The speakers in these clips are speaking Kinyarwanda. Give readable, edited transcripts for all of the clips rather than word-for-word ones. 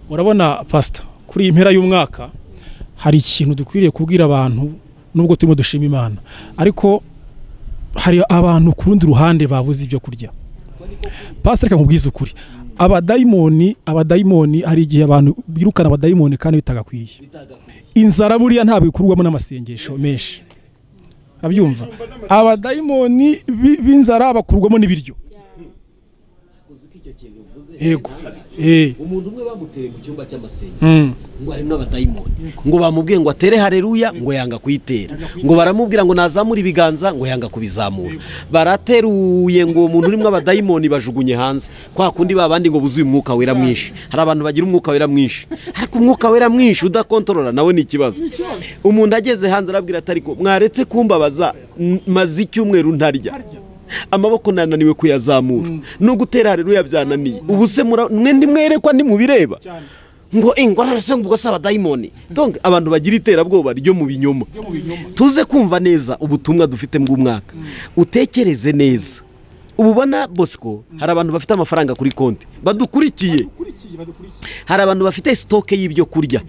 urabona pastor kuri impera y'umwaka hari ikintu dukwiriye kubwira abantu nubwo turimo dushima Imana ariko hari abantu ku rundi ruhande babuze ibyo kurya. Pastor reka nkubwize ukuri, abadayimoni hari igihe abantu birukana abadayimoni kandi bitagakwiye. Inzara buriya ntabwo ikurwamo n'amasengesho menshi, abyumva. Abadayimoni b'inzara bakurwamo n'ibiryo. Yego. Umuntu umwe bamutere mu cyumba cy'amasengesho ngo arimo abadayimoni, ngo bamubwiye ngo atere haleluya, ngo yanga kuyitera, ngo baramubwira ngo nazamura ibiganza, ngo yanga kubizamura. Barateruye ngo umuntu urimo abadayimoni bajugunye hanze, kwa kundi babandi ngo buzuye umwuka wera mwinshi. Hari abantu bagira umwuka wera mwinshi, ariko umwuka wera mwinshi udakontorora nawe ni ikibazo. Umuntu ageze hanze arabwira ati ariko mwaretse kumbabaza maze icyumweru ntarya, amaboko nananiwe kuyazamura, no gutera haleluya byananiye, ubuse mwende mwerekwa ndi mubireba ngo narase ngo saba dayimoni. Donc abantu bagira iterabwoba ryo mu binyoma. Tuze kumva neza ubutumwa dufite mu mwaka, utekereze neza. Ububona Bosco, hari abantu bafite amafaranga kuri konti badukurikiye, hari abantu bafite stock y'ibyo kurya,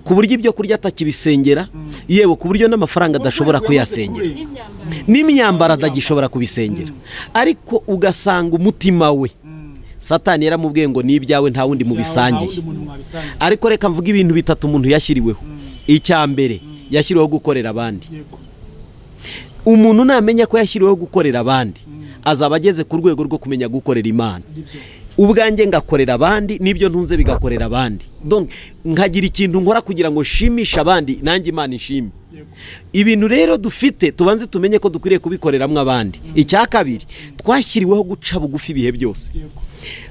ku buryo ibyo kurya atakibisengera, yewe ku buryo n'amafaranga adashobora kuyasengera, n'imyambaro adagishobora kubisengera, ariko ugasanga umutima we Satani yaramubwiye ngo n'ibyawe nta wundi mu bisangiye. Ariko reka mvuga ibintu bitatu umuntu yashyiriweho. Icya mbere yashyiriweho gukorera abandi. Umuntu namenya ko yashyiriweho gukorera abandi, azaba ageze ku rwego rwo kumenya gukorera Imana. Ubwanjye ngakorera abandi, nibyo ntunze bigakorera abandi. Donc nkagira ikintu nkora kugira ngo shimisha abandi, nanjye Imana ishime. Ibintu rero dufite tubanze tumenye ko dukwiriye kubikoreramwe abandi. Icya kabiri twashyiriweho guca bugufi ibihe byose.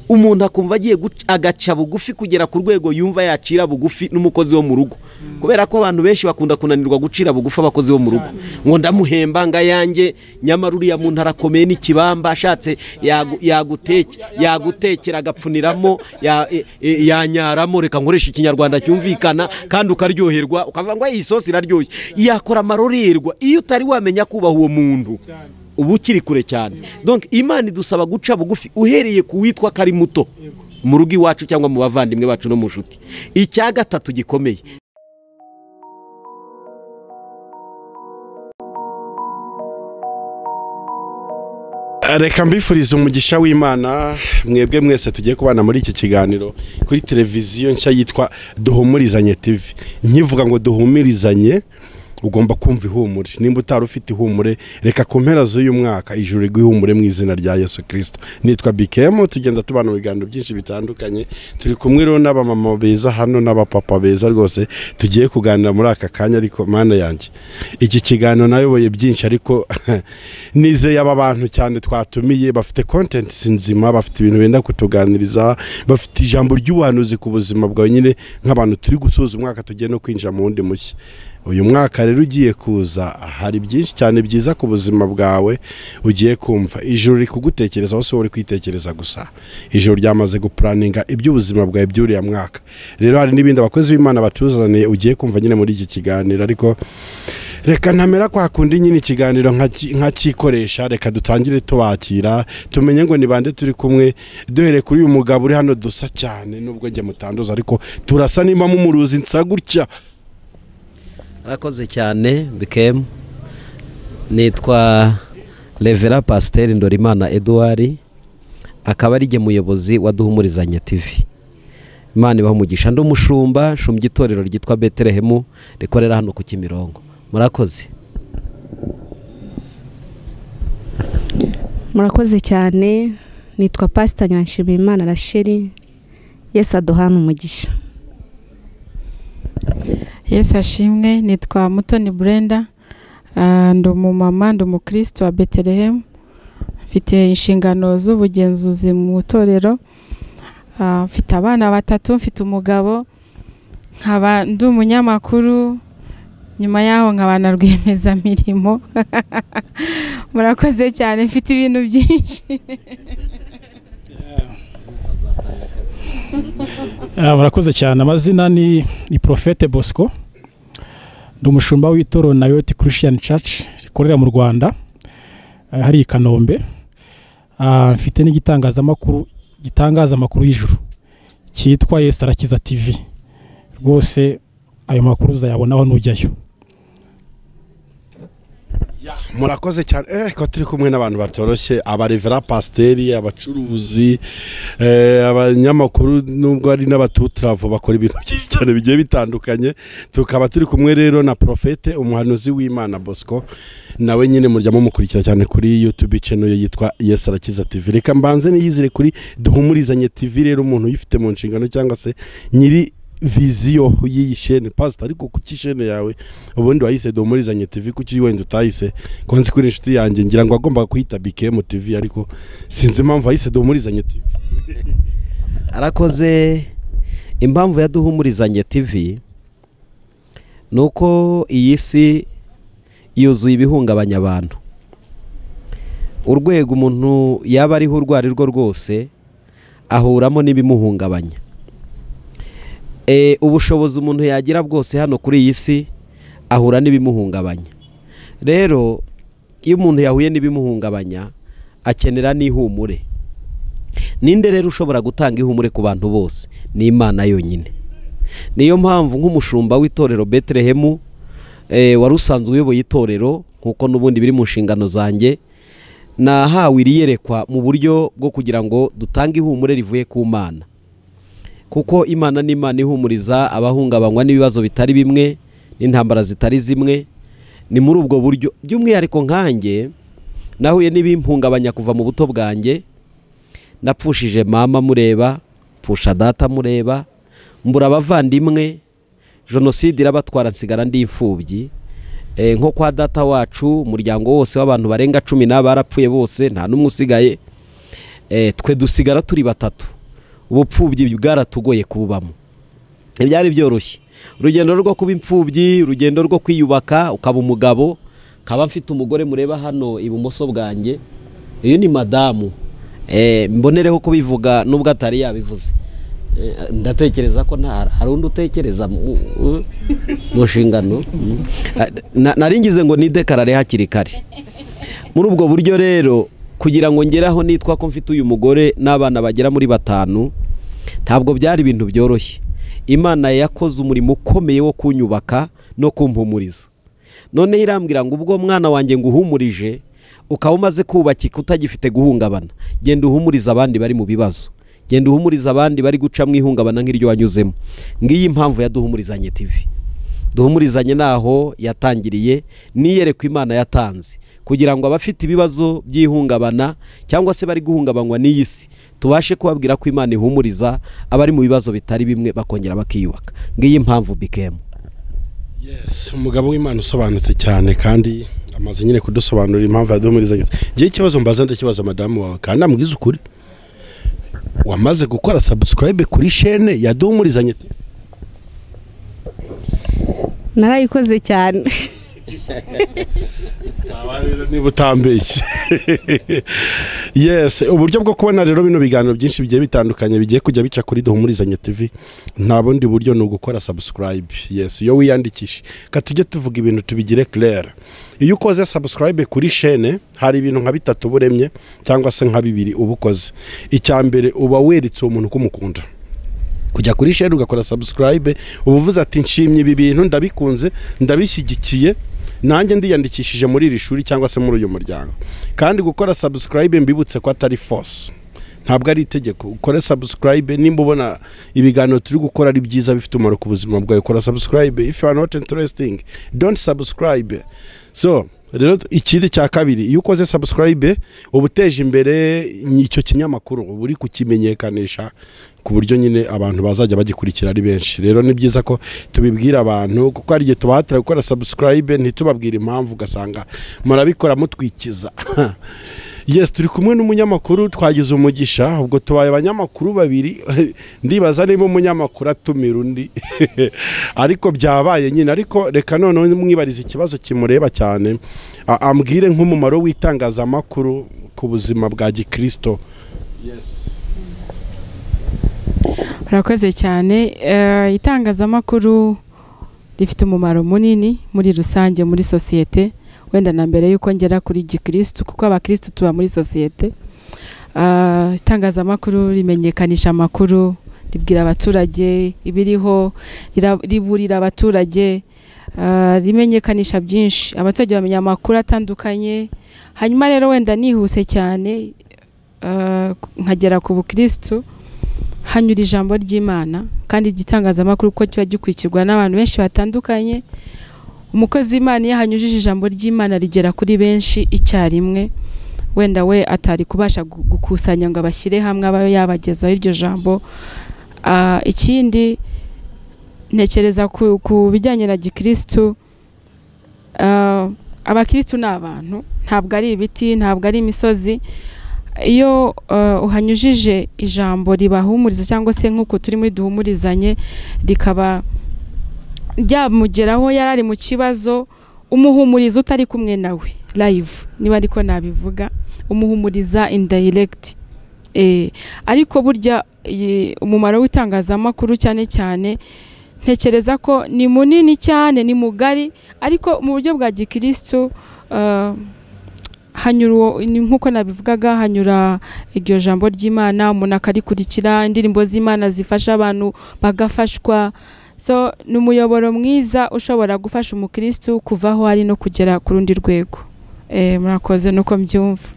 Umuntu akumva agiye agaca bugufi kugera ku rwego yumva yacira bugufi n'umukozi wo mu rugo, kubera ko abantu benshi bakunda kunanirwa gucira bugufi abakozi bo mu rugo, ngo ndamuhemba nga yanjye, nyamara uriya muntu arakomeye n'ikibamba, ashatse yagutekera agapfuniramo, yanyaramo, reka nkoresha ikinyarwanda cyumvikana kandi ukaryoherwa, ukavuga ngo iyi sosi iraryoshye, yakora amarorerwa. Iyo utari wamenya kubaha uwo muntu ubu kiri kure cyane. Donc Imana idusaba guca bugufi uhereye ku witwa kari muto mu rugo iwacu cyangwa mu bavandimwe bacu no mu nshuti. Icya gatatu gikomeye, reka mbifuriza umugisha w'Imana mwebwe mwese tugiye kubana muri iki kiganiro kuri televiziyo nshya yitwa Duhumurizanye TV. Nkivuga ngo duhumurizanye ugomba kumva ihumure. Nimba utari ufite ihumure, reka ku mpera z'uyu mwaka ijuru guhumure mu izina rya Yesu Kristo. Nitwa Bikemo, tugenda tubana mu biganiro byinshi bitandukanye. Turi kumwe rero n'abamama beza hano n'abapapa beza rwose, tugiye kuganira muri aka kanya. Ariko mana yanjye, iki kiganiro nayoboye byinshi, ariko nizeye aba bantu cyane twatumiye bafite content nzima, bafite ibintu benda kutuganiriza, bafite ijambo ry'ubuhanuzi ku buzima bwawe, nyine nk'abantu turi gusoza umwaka tugiye no kwinjira mu wundi mushya. Uyu mwaka rero ugiye kuza, hari byinshi cyane byiza ku buzima bwawe ugiye kumva. Ijuru riri kugutekereza, wose uri kwitekereza gusa. Ijuru ryamaze guplaninga iby'ubuzima bwawe by'uriya mwaka. Rero hari n'ibindi abakozi b'Imana batuzaniye ugiye kumva nyine muri iki kiganiro. Ariko reka ntamera kwa kundi nyine ikiganiro nkakikoresha, reka dutangire tubakira, tumenye ngo ni bande turi kumwe. Duhere kuri uyu mugabo uri hano, dusa cyane nubwo njye mutanduza, ariko turasa nimba mumuruzi nsa gutya. Arakoze cyane Bikemo. Nitwa Revera Pasteur Ndorimana Edouard, akaba ari muyobozi wa Duhumurizanye TV. Imana ibaha ndi umushumba shumbye itorero ryitwa Betelehemu rikorera hano ku Kimirongo. Murakoze. Murakoze cyane. Nitwa Pastor Nyanshimimana Rasheli. Yesu aduhana umugisha. Yesu ashimwe. Nitwa Mutoni Brenda, ndi umumama, ndi umukristo wa Betelehemu, mfite inshingano z'ubugenzuzi mu itorero, mfite abana batatu, mfite umugabo, nkaba ndi umunyamakuru, nyuma yaho nkaba na rwiyemezamirimo. Murakoze cyane, mfite ibintu byinshi. Murakoze cyane. Amazina ni Prophete Bosco, ndi umushumba w'itoro na Yoti Christian Church rikorera mu Rwanda, hari i Kanombe. Mfite n'igitangaza amakuru y'ijuru cyitwa Yesu Arakiza TV. Rwose ayo makuru uzayabonaho nujyayo. Murakoze cyane ko turi kumwe n'abantu batoroshye, abarevera pasiteri, abacuruzi, abanyamakuru, nubwo ari n'abatutravo bakora ibintu byinshi cyane bigiye bitandukanye. Tukaba turi kumwe rero na profete umuhanuzi w'Imana Bosco, nawe nyine muryamo mukurikira cyane kuri YouTube channel ye yitwa Yesu Arakiza TV. Reka mbanze niyizire kuri duhumurizanye TV, rero umuntu uyifite mu nshingano cyangwa se nyiri viziyo y'iyi shene pastor, ariko kuki shene yawe ubundi wahise duhumurizanye TV, kuki wenda utahise konzi kuri inshuti yanjye, ngira ngo agomba kuhita BKM TV, ariko sinzi impamvu wahise duhumurizanye TV. Arakoze. Impamvu ya duhumurizanye TV nuko iyi si yuzuye ibihungabanya abantu. Urwego umuntu yaba ariho urwari rwo rwose ahuramo n'ibimuhungabanya. Ubushobozi umuntu yagira bwose hano kuri iyi si ahura n'ibimuhungabanya. Rero iyo umuntu yahuye n'ibimuhungabanya akenera n'ihumure. Ninde rero ushobora gutanga ihumure ku bantu bose? Ni Imana yonyine. Niyo mpamvu nk'umushumba w'itorero Betelehemu wari usanzwe uyoboye itorero, nkuko n'ubundi biri mu nshingano zanjye, nahawe iyerekwa mu buryo bwo kugira ngo dutange ihumure rivuye ku Mana. Kuko Imana ni Imana ihumuriza abahungabanywa n'ibibazo bitari bimwe n'intambara zitari zimwe. Ni muri ubwo buryo by'umwihariko nkanjye nahuye n'ibimpungabanya kuva mu buto bwanjye. Napfushije mama mureba, pfusha data mureba, mbura abavandimwe, jenoside irabatwara nsigara ndi imfubyi. Nko kwa data wacu umuryango wose w'abantu barenga 10 barapfuye bose, nta numwe usigaye. Twe dusigara turi batatu. Ubupfubyi bwaratugoye kububamo. Ibyari byoroshye. Urugendo rwo kuba imfubyi, urugendo rwo kwiyubaka ukaba umugabo, kaba mfite umugore mureba hano ibumoso bwanjye. Iyo ni madamu. Mbonereho kubivuga nubwo atari yabivuze. Ndatekereza ko hari undi utekereza mu nshingano. Naringize ngo nidekarare hakiri kare. Muri ubwo buryo rero kugira ngo ngeraho nitwa ko mfite uyu mugore n'abana bagera muri 5, ntabwo byari ibintu byoroshye. Imana yakoze umurimo ukomeye wo kunyubaka no kumpumuriza. None irambwira ngo ubwo mwana wanjye nguhumurije ukaba umaze kubakika utagifite guhungabana, genda uhumuriza abandi bari mu bibazo, genda uhumuriza abandi bari guca mu ihungabana nk'iryo wanyuzemo. Ngiyi impamvu ya duhumurizanye TV. Duhumurizanye naho yatangiriye, niyerekwa Imana yatanze kugira ngo abafite ibibazo by'ihungabana cyangwa se bari guhungabanywa n'iyi si tubashe kubabwira ko Imana ihumuriza abari mu bibazo bitari bimwe bakongera bakiyubaka. Ngiyi impamvu BKM. Yes, umugabo w'Imana usobanutse cyane kandi amaze nyine kudusobanurira impamvu yaduhumurizanye. Ngiye ikibazo mbaza ndakibaza madamu wawe kandi amubwiza ukuri. Wamaze gukora subscribe kuri chaîne ya duhumurizanye TV? Narayikoze cyane. Sawa rero niba utambeshye. Yes, uburyo bwo kubona rero bino biganiro byinshi bigiye bitandukanye bigiye kujya bica kuri duhumurizanye TV, nta bundi buryo no gukora subscribe. Yes, iyo wiyandikishe katujye tuvuga ibintu tubigire clair. Iyo ukoze subscribe kuri chaîne hari ibintu nka 3 buremye cyangwa se nka 2 ubukoze. Icyambere uba weritse umuntu kumukunda. Kujya kuri chaîne ugakora subscribe ubuvuze ati nshimye ibi bintu ndabikunze ndabishyigikiye, nanjye ndiyandikishije muri iri shuri cyangwa se muri uyu muryango. Kandi gukora subscribe mbibutse ko atari force, ntabwo ari itegeko. Ukore subscribe nimba ubona ibiganiro turi gukora ari byiza bifite umumaro ku buzima bwawe, ukora subscribe. If you are not interesting, don't subscribe. So rero ikindi cya kabiri, iyo ukoze subscribe ubuteje imbere icyo kinyamakuru, uri kukimenyekanisha ku buryo nyine abantu bazajya bagikurikira ari benshi. Rero ni byiza ko tubibwira abantu, kuko ari gihe tubahatira gukora subscribe ntitubabwira impamvu ugasanga murabikora mutwikiza. Yes, turi kumwe n'umunyamakuru twagize umugisha, ubwo tubaye abanyamakuru 2. Ndibaza niba umunyamakuru atumira undi. Ariko byabaye nyine. Ariko reka none mwibariza ikibazo kimureba cyane, ambwire nk'umumaro w'itangazamakuru ku buzima bwa Gikristo. Yes. Urakoze cyane. Itangazamakuru rifite umumaro munini muri rusange muri societe, wenda na mbere yuko ngera kuri Gikristo, kuko abakristo tuba muri societe. Itangazamakuru rimenyekanisha amakuru ribwira abaturage ibiriho, riburira abaturage, rimenyekanisha byinshi, abaturage bamenya amakuru atandukanye. Hanyuma rero wenda nihuse cyane nkagera ku bukristo, hanyura ijambo ry'Imana, kandi igitangazamakuru ko kiba gikurikirwa n'abantu benshi batandukanye. Umukozi w'Imana iyo hanyujije ijambo ry'Imana rigera kuri benshi icyarimwe, wenda we atari kubasha gukusanya ngo abashyire hamwe aba yabagezaho iryo jambo. Ikindi ntekereza ku bijyanye na gikristo, abakristo ni abantu, ntabwo ari ibiti, ntabwo ari imisozi. Iyo uhanyujije ijambo ribahumuriza cyangwa se nk'uko turi muri duhumurizanye, rikaba ryamugeraho yari ari mu kibazo, umuhumuriza utari kumwe nawe live, niba ariko nabivuga, umuhumuriza indirect. Ariko burya umumaro w'itangazamakuru cyane cyane ntekereza ko ni munini cyane, ni mugari, ariko mu buryo bwa gikristo hanyura, nk'uko nabivugaga, hanyura iryo jambo ry'Imana, umuntu akarikurikira, indirimbo z'Imana zifasha abantu bagafashwa. So ni umuyoboro mwiza ushobora gufasha umukristo kuvaho ari no kugera ku rundi rwego. Murakoze nuko mbyumva.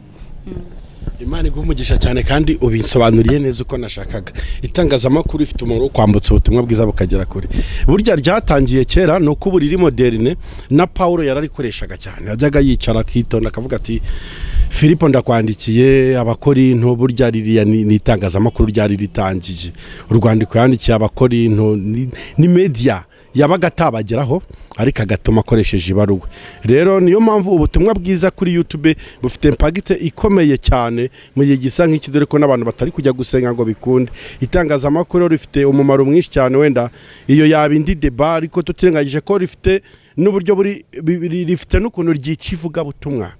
Imana igumugisha cyane kandi ubinsobanuriye neza uko nashakaga. Itangazamakuru ifite umumaro wo kwambutsa ubutumwa bwiza bukagera kure. Burya ryatangiye kera no kuba riri moderne, na Paulo yararikoreshaga cyane. Yajyaga yicara akitonda akavuga ati Filipo ndakwandikiye abakorinto, burya ririya ni itangazamakuru ryari ritangiye. Urwandiko yandikiye abakorinto ni media yabaga atabageraho, ariko agatuma akoresheje ibaruwa. Rero niyo mpamvu ubutumwa bwiza kuri YouTube bufite impact ikomeye cyane mu gihe gisa nk'iki, dore ko n'abantu batari kujya gusenga ngo bikunde. Itangazamakuru rifite umumaro mwinshi cyane, wenda iyo yabindi deba, ariko tutirengagije ko rifite n'uburyo rifite n'ukuntu ryikivuga butumwa.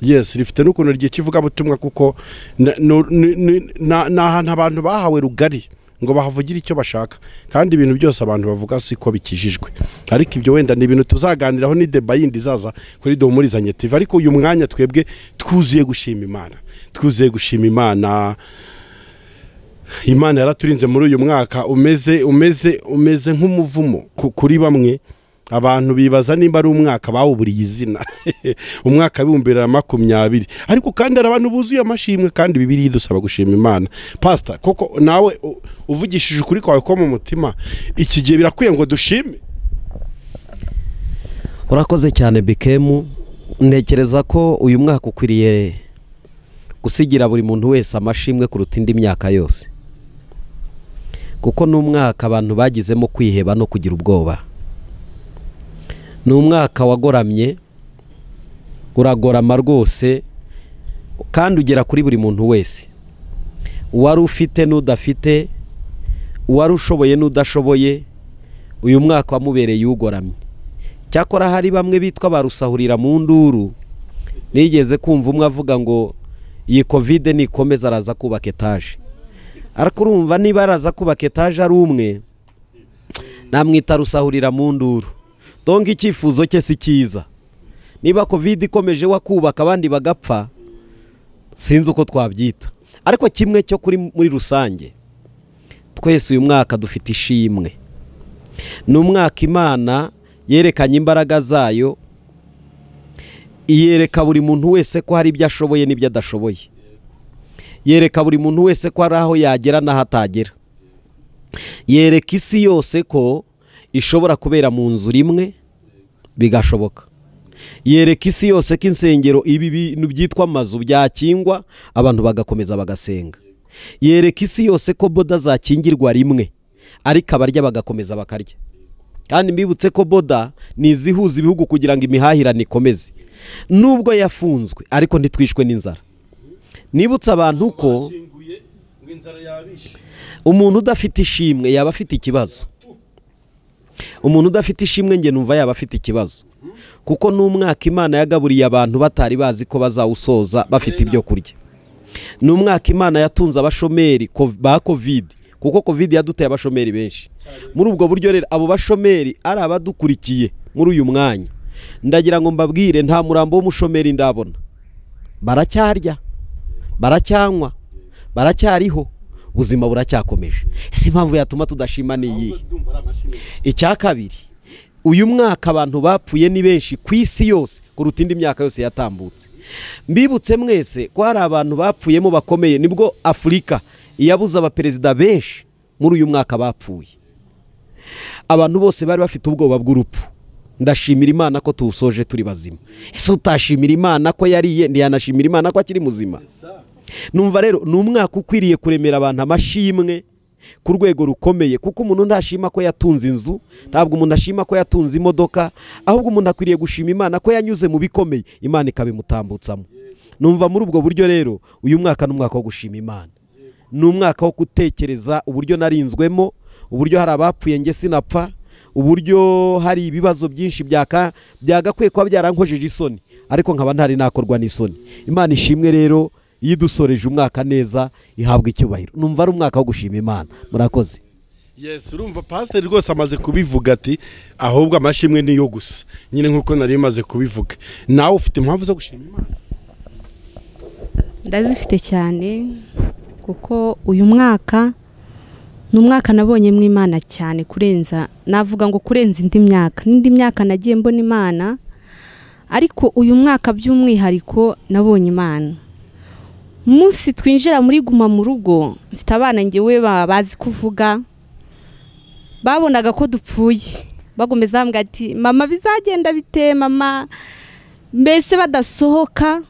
Yes, rifite n'ukuntu ryikivuga butumwa, kuko n'ahantu abantu bahawe rugari ngo bahavugira icyo bashaka, kandi ibintu byose abantu bavuga siko bikijijwe. Ariko ibyo wenda ni ibintu tuzaganiraho, ni deba yindi zaza kuri Duhumurizanye TV. Ariko uyu mwanya twebwe twuzuye gushima Imana, twuzuye gushima Imana. Imana yaraturinze muri uyu mwaka umeze nk'umuvumo kuri bamwe. Abantu bibaza nimba ari umwaka bawuburiye izina umwaka w'2020, ariko kandi ari abantu buzuye amashimwe, kandi Bibiliya idusaba gushima Imana. Pastor, koko nawe uvugishije ukuri kwawe ko mu mutima, iki gihe birakwiye ngo dushime? Urakoze cyane Bikemu. Ntekereza ko uyu mwaka ukwiriye gusigira buri muntu wese amashimwe kuruta indi myaka yose, kuko n'umwaka abantu bagizemo kwiheba no kugira ubwoba. Ni umwaka wagoramye, uragorama rwose, kandi ugera kuri buri muntu wese, uwari ufite n'udafite, uwari ushoboye n'udashoboye. Uyu mwaka wamubereye ugoramye. Cyakora hari bamwe bitwa barusahurira mu nduru. Nigeze kumva umwe avuga ngo iyi covid nikomeza araza kubaka etaje. Ariko urumva niba araza kubaka etaje ari umwe, namwita rusahurira mu nduru. Donc icyifuzo cye si cyiza. Niba covid ikomeje wakubaka abandi bagapfa, sinzi uko twabyita. Ariko kimwe cyo muri rusange, twese uyu mwaka dufite ishimwe. Ni umwaka Imana yerekanye imbaraga zayo, iyereka buri muntu wese ko hari ibyo ashoboye n'ibyo adashoboye. Yereka buri muntu wese ko ari aho yagera n'aho atagera. Yereka isi yose ko ishobora kubera mu nzu rimwe bigashoboka. Yereka isi yose ko insengero ibi bintu byitwa amazu byakingwa, abantu bagakomeza bagasenga. Yereka isi yose ko boda zakingirwa rimwe, ariko abarya bagakomeza bakarya. Kandi mbibutse ko boda ni izihuza ibihugu kugira ngo imihahirane ikomeze. Nubwo yafunzwe, ariko ntitwishwe n'inzara. Nibutse abantu ko umuntu udafite ishimwe yaba afite ikibazo. Umuntu udafite ishimwe nge numva yaba afite ikibazo, kuko n'umwaka Imana yagaburiye abantu batari bazi ko bazawusoza bafite ibyo kurya. N'umwaka Imana yatunze abashomeri ba covid, kuko covid yaduteye abashomeri benshi. Muri ubwo buryo rero abo bashomeri ari abadukurikiye muri uyu mwanya, ndagira ngo mbabwire nta murambo w'umushomeri ndabona. Baracyarya, baracyanywa, baracyariho. ubuzima buracyakomeje. Si impamvu yatuma tudashima ni iyi. Icya kabiri, uyu mwaka abantu bapfuye ni benshi ku isi yose kuruta indi myaka yose yatambutse. Mbibutse mwese ko hari abantu bapfuyemo bakomeye, nibwo Afurika iyabuze abaperezida benshi muri uyu mwaka bapfuye. Abantu bose bari bafite ubwoba bw'urupfu. Ndashimira Imana ko tuwusoje turi bazima. Ese utashimira Imana ko yariye, ntiyanashimira Imana ko akiri muzima? Numva rero ni umwaka ukwiriye kuremera abantu amashimwe ku rwego rukomeye, kuko umuntu ntashima ko yatunze inzu, ntabwo umuntu ashima ko yatunze imodoka, ahubwo umuntu akwiriye gushima Imana ko yanyuze mu bikomeye, Imana ikabimutambutsamo. Numva muri ubwo buryo rero uyu mwaka ni umwaka wo gushima Imana. Ni umwaka wo gutekereza uburyo narinzwemo, uburyo hari abapfuye nge sinapfa, uburyo hari ibibazo byinshi byagakwiye kuba byarankojeje isoni, ariko nkaba ntari nakorwa n'isoni. Imana ishimwe rero, iyo idusoreje umwaka neza ihabwa icyubahiro. Numva ari umwaka wo gushima Imana. Murakoze. Yes, urumva pasiteri rwose amaze kubivuga ati ahubwo amashimwe niyo gusa, nyine nk'uko nari maze kubivuga. Nawe ufite impamvu zo gushima Imana? Ndazifite cyane, kuko uyu mwaka ni umwaka nabonyemo Imana cyane kurenza, navuga ngo kurenza indi myaka. N'indi myaka nagiye mbona Imana, ariko uyu mwaka by'umwihariko nabonye Imana. Umunsi twinjira muri guma mu rugo, mfite abana ngewe bazi kuvuga, babonaga ko dupfuye, bagomeza bambwira ati mama bizagenda bite mama, mbese badasohoka.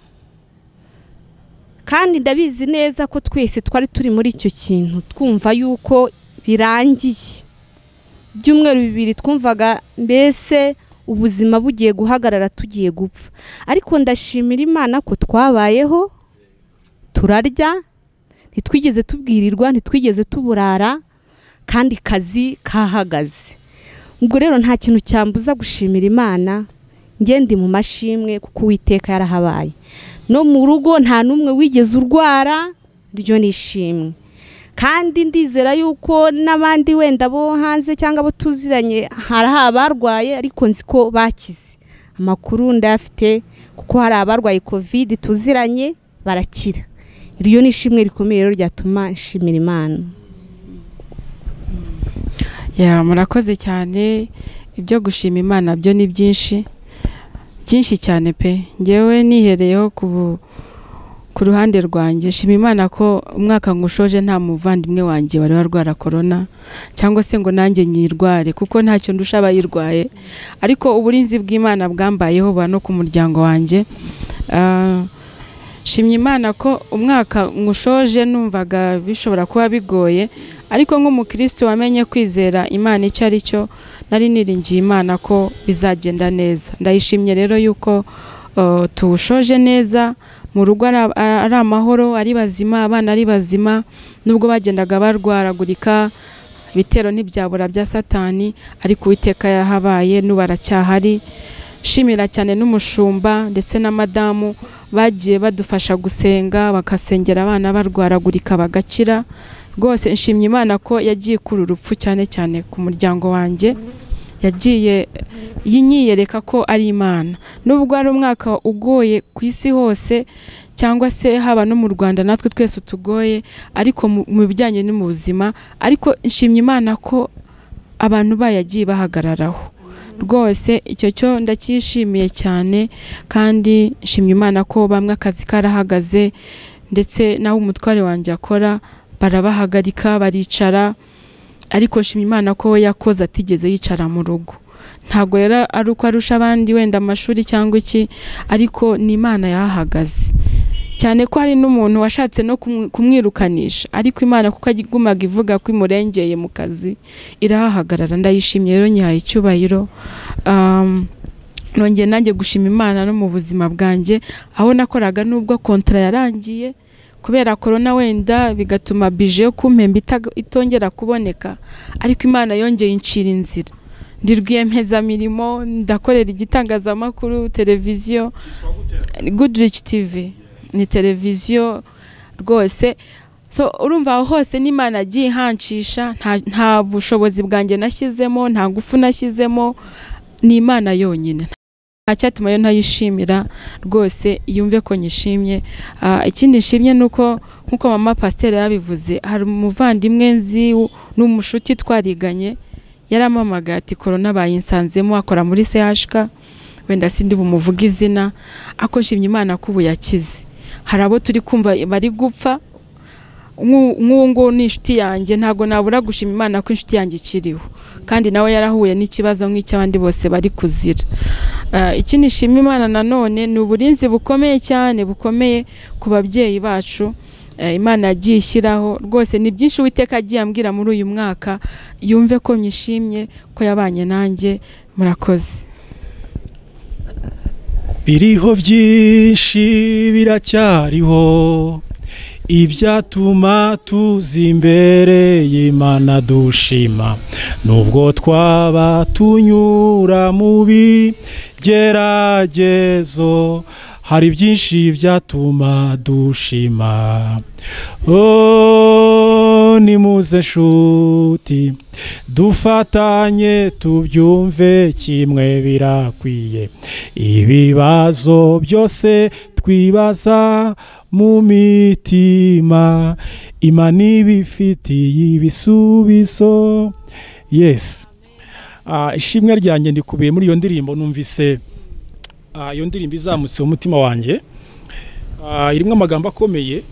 Kandi ndabizi neza ko twese twari turi muri icyo kintu, twumva yuko birangiye. Byumweru 2 twumvaga mbese ubuzima bugiye guhagarara, tugiye gupfa. Ariko ndashimira Imana ko twabayeho, turarya, ntitwigeze tubwirirwa, ntitwigeze tuburara, kandi kazi kahagaze. Ubwo rero nta kintu cyambuza gushimira Imana. Ndi mu mashimwe kuko Uwiteka yarahabaye. No mu rugo nta numwe wigeze urwara, ryo nishimwe. Kandi ndizera yuko n'abandi wenda bo hanze cyangwa abo tuziranye hari abarwaye, ariko nzi ko bakize. Amakuru ndafite kuko hari abarwaye COVID tuziranye barakira. Iryo nishimwe rikomeye rero ryatuma nshimira Imana. Murakoze cyane. Ibyo gushima Imana byo ni byinshi cyane pe. Ngewe nihereyeho ku ruhande rwanjye, shima Imana ko umwaka ngushoje nta muvandimwe wanjye wari warwara corona, cyangwa se ngo nanjye nyirware, kuko ntacyo ndusha abayirwaye. Ariko uburinzi bw'Imana bwambayeho no ku muryango wanjye. Shimye Imana ko umwaka ngushoje numvaga bishobora kuba bigoye, ariko nk'umukristo wamenye kwizera Imana icyo ari cyo, nari niringiye Imana ko bizagenda neza. Ndayishimye rero yuko tuwushoje neza, mu rugo ari amahoro, ari bazima, abana ari bazima, nubwo bagendaga barwaragurika, ibitero ntibyabura bya Satani, ariko Uwiteka yahabaye n'ubaracyahari. Shimira cyane n'umushumba ndetse na madamu bagiye badufasha gusenga, bakasengera abana barwaragurika bagakira. Rwose nshimye Imana ko yagiye kuri urupfu cyane cyane ku muryango wanjye, yagiye yinyiyereka ko ari Imana. Nubwo ari umwaka ugoye ku isi hose, cyangwa se haba no mu Rwanda natwe twese utugoye, ariko mu bijyanye no mu buzima, ariko nshimye Imana ko abantu bayagiye bahagararaho. Rwose icyo cyo ndacyishimiye cyane, kandi nshimye Imana ko bamwe akazi karahagaze, ndetse naho umutware wanjye akora barabahagarika baricara, ariko nshimye Imana ko yakoze atigeze yicara mu rugo. Ntago yari ari uko arusha abandi wenda amashuri cyangwa iki, ariko ni Imana yahagaze. Cyane ko hari n'umuntu washatse no kumwirukanisha, ariko Imana kuko agumaga ivuga ko imurengeye mu kazi, irahahagarara. Ndayishimye rero, nyihaye icyubahiro. Nongeye nanjye gushima Imana no mu buzima bwanjye, aho nakoraga nubwo kontra yarangiye kubera corona wenda bigatuma bije yo kumpemba itongera kuboneka, ariko Imana yongeye incira inzira. Ndi rwiyemezamirimo, ndakorera igitangazamakuru, televiziyo, Goodrich TV ni televiziyo rwose. So urumva aho hose n'Imana agiye ihancisha, nta bushobozi bwanjye nashyizemo, nta ngufu nashyizemo, ni Imana yonyine. cyatuma yo ntayishimira rwose yumve ko nyishimye. Ikindi nshimye nuko nkuko mama pasteur yabivuze, hari umuvandimwe nzi n'umushuti twariganye yaramamaga ati corona bayinsanzemo, akora muri CHK, wenda sindi bumuvuga izina, ako nshimye Imana ko yakize. Hari abo turi kumva bari gupfa, ngo ni inshuti yanjye, ntago nabura gushima Imana ko inshuti yanjye ikiriho, kandi nawe yarahuye n'ikibazo nk'icy'abandi bose bari kuzira. Ikindi nshima Imana nanone ni uburinzi bukomeye cyane, bukomeye ku babyeyi bacu. Imana yagiye ishyiraho rwose, ni byinshi Uwiteka agiye ambwira muri uyu mwaka, yumve ko nyishimye ko yabanye nanjye. Murakoze. Biriho byinshi biracyariho ibyatuma tuza imbere y'Imana dushima, nubwo twaba tunyura mu bigeragezo, hari byinshi byatuma dushima. Nimuze nshuti dufatanye tubyumve kimwe birakwiye, ibibazo byose twibaza mu mitima, Imana ibifitiye ibisubizo. Yes. Ishimwe ryanjye ndikubiye muri iyo ndirimbo, numvise iyo ndirimbo izamutse mu mutima wanjye, irimo amagambo akomeye,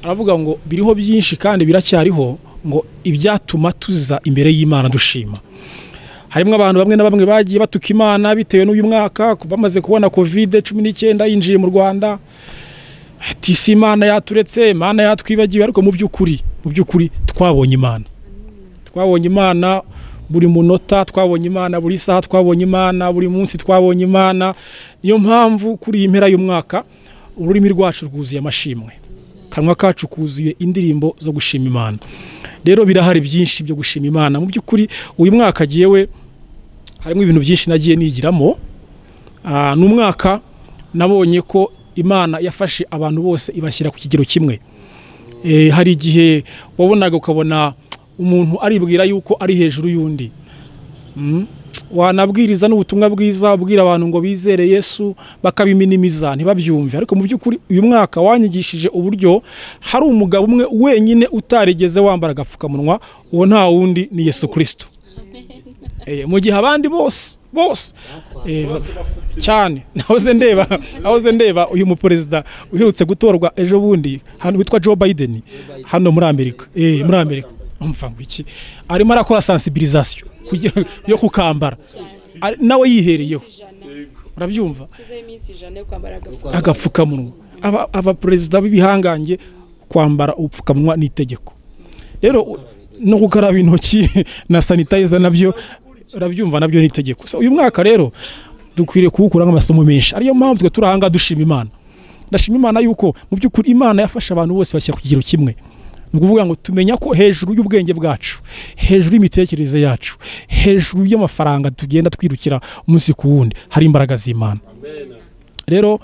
aravuga ngo biriho byinshi kandi biracyariho, ngo ibyatuma tuza imbere y'Imana dushima. Harimo abantu bamwe na bamwe bagiye batuka Imana bitewe n'uyu mwaka, bamaze kubona COVID-19 yinjiye mu Rwanda, ati Imana yaturetse, Imana yatwibagiwe. Ariko mu by'ukuri twabonye Imana, twabonye Imana buri munota, twabonye Imana buri saha, twabonye Imana buri munsi, twabonye Imana. Niyo mpamvu kuri iyi mpera y'umwaka ururimi rwacu rwuzuye amashimwe, kanwa kacu kuzuye indirimbo zo gushima Imana. Rero birahari byinshi byo gushima Imana. Mu by'ukuri uyu mwaka giyewe harimo ibintu byinshi nagiye nigiramo. N'umwaka nabonye ko Imana yafashe abantu bose ibashyira ku kigero kimwe. Hari igihe wabonaga ukabona umuntu aribwira yuko ari hejuru y'undi, wanabwiriza n'ubutumwa bwiza ubwira abantu ngo bizere Yesu bakabiminimiza ntibabyumve. Ariko mu by'ukuri uyu mwaka wanyigishije uburyo hari umugabo umwe wenyine utarigeze wambara agapfukamunwa, uwo nta wundi ni Yesu Kristo. Mu gihe abandi bose cyane nahoze ndeba uyu muperezida uherutse gutorwa ejo bundi hano witwa Joe Biden hano muri Amerika, umva ngo iki arimo arakora sensibilisation yo kukambara, nawe yihereyeho, urabyumva, agapfukamunwa. Aba perezida b'ibihangange kwambara upfukamunwa n'itegeko. Rero no gukaraba intoki na sanitizer nabyo urabyumva, nabyo n'itegeko. So uyu mwaka rero dukwiriye kuwukura nk'amasomo menshi, ariyo mpamvu twe turahanga dushima Imana. Ndashima Imana yuko mu by'ukuri Imana yafasha abantu bose bashyira ku kigero kimwe. Nukuvuga ngo tumenya ko hejuru y'ubwenge bwacu, hejuru y'imitekerereze yacu, hejuru y'amafaranga tugenda twirukira umunsi ku wundi, hari imbaraga z'Imana. Rero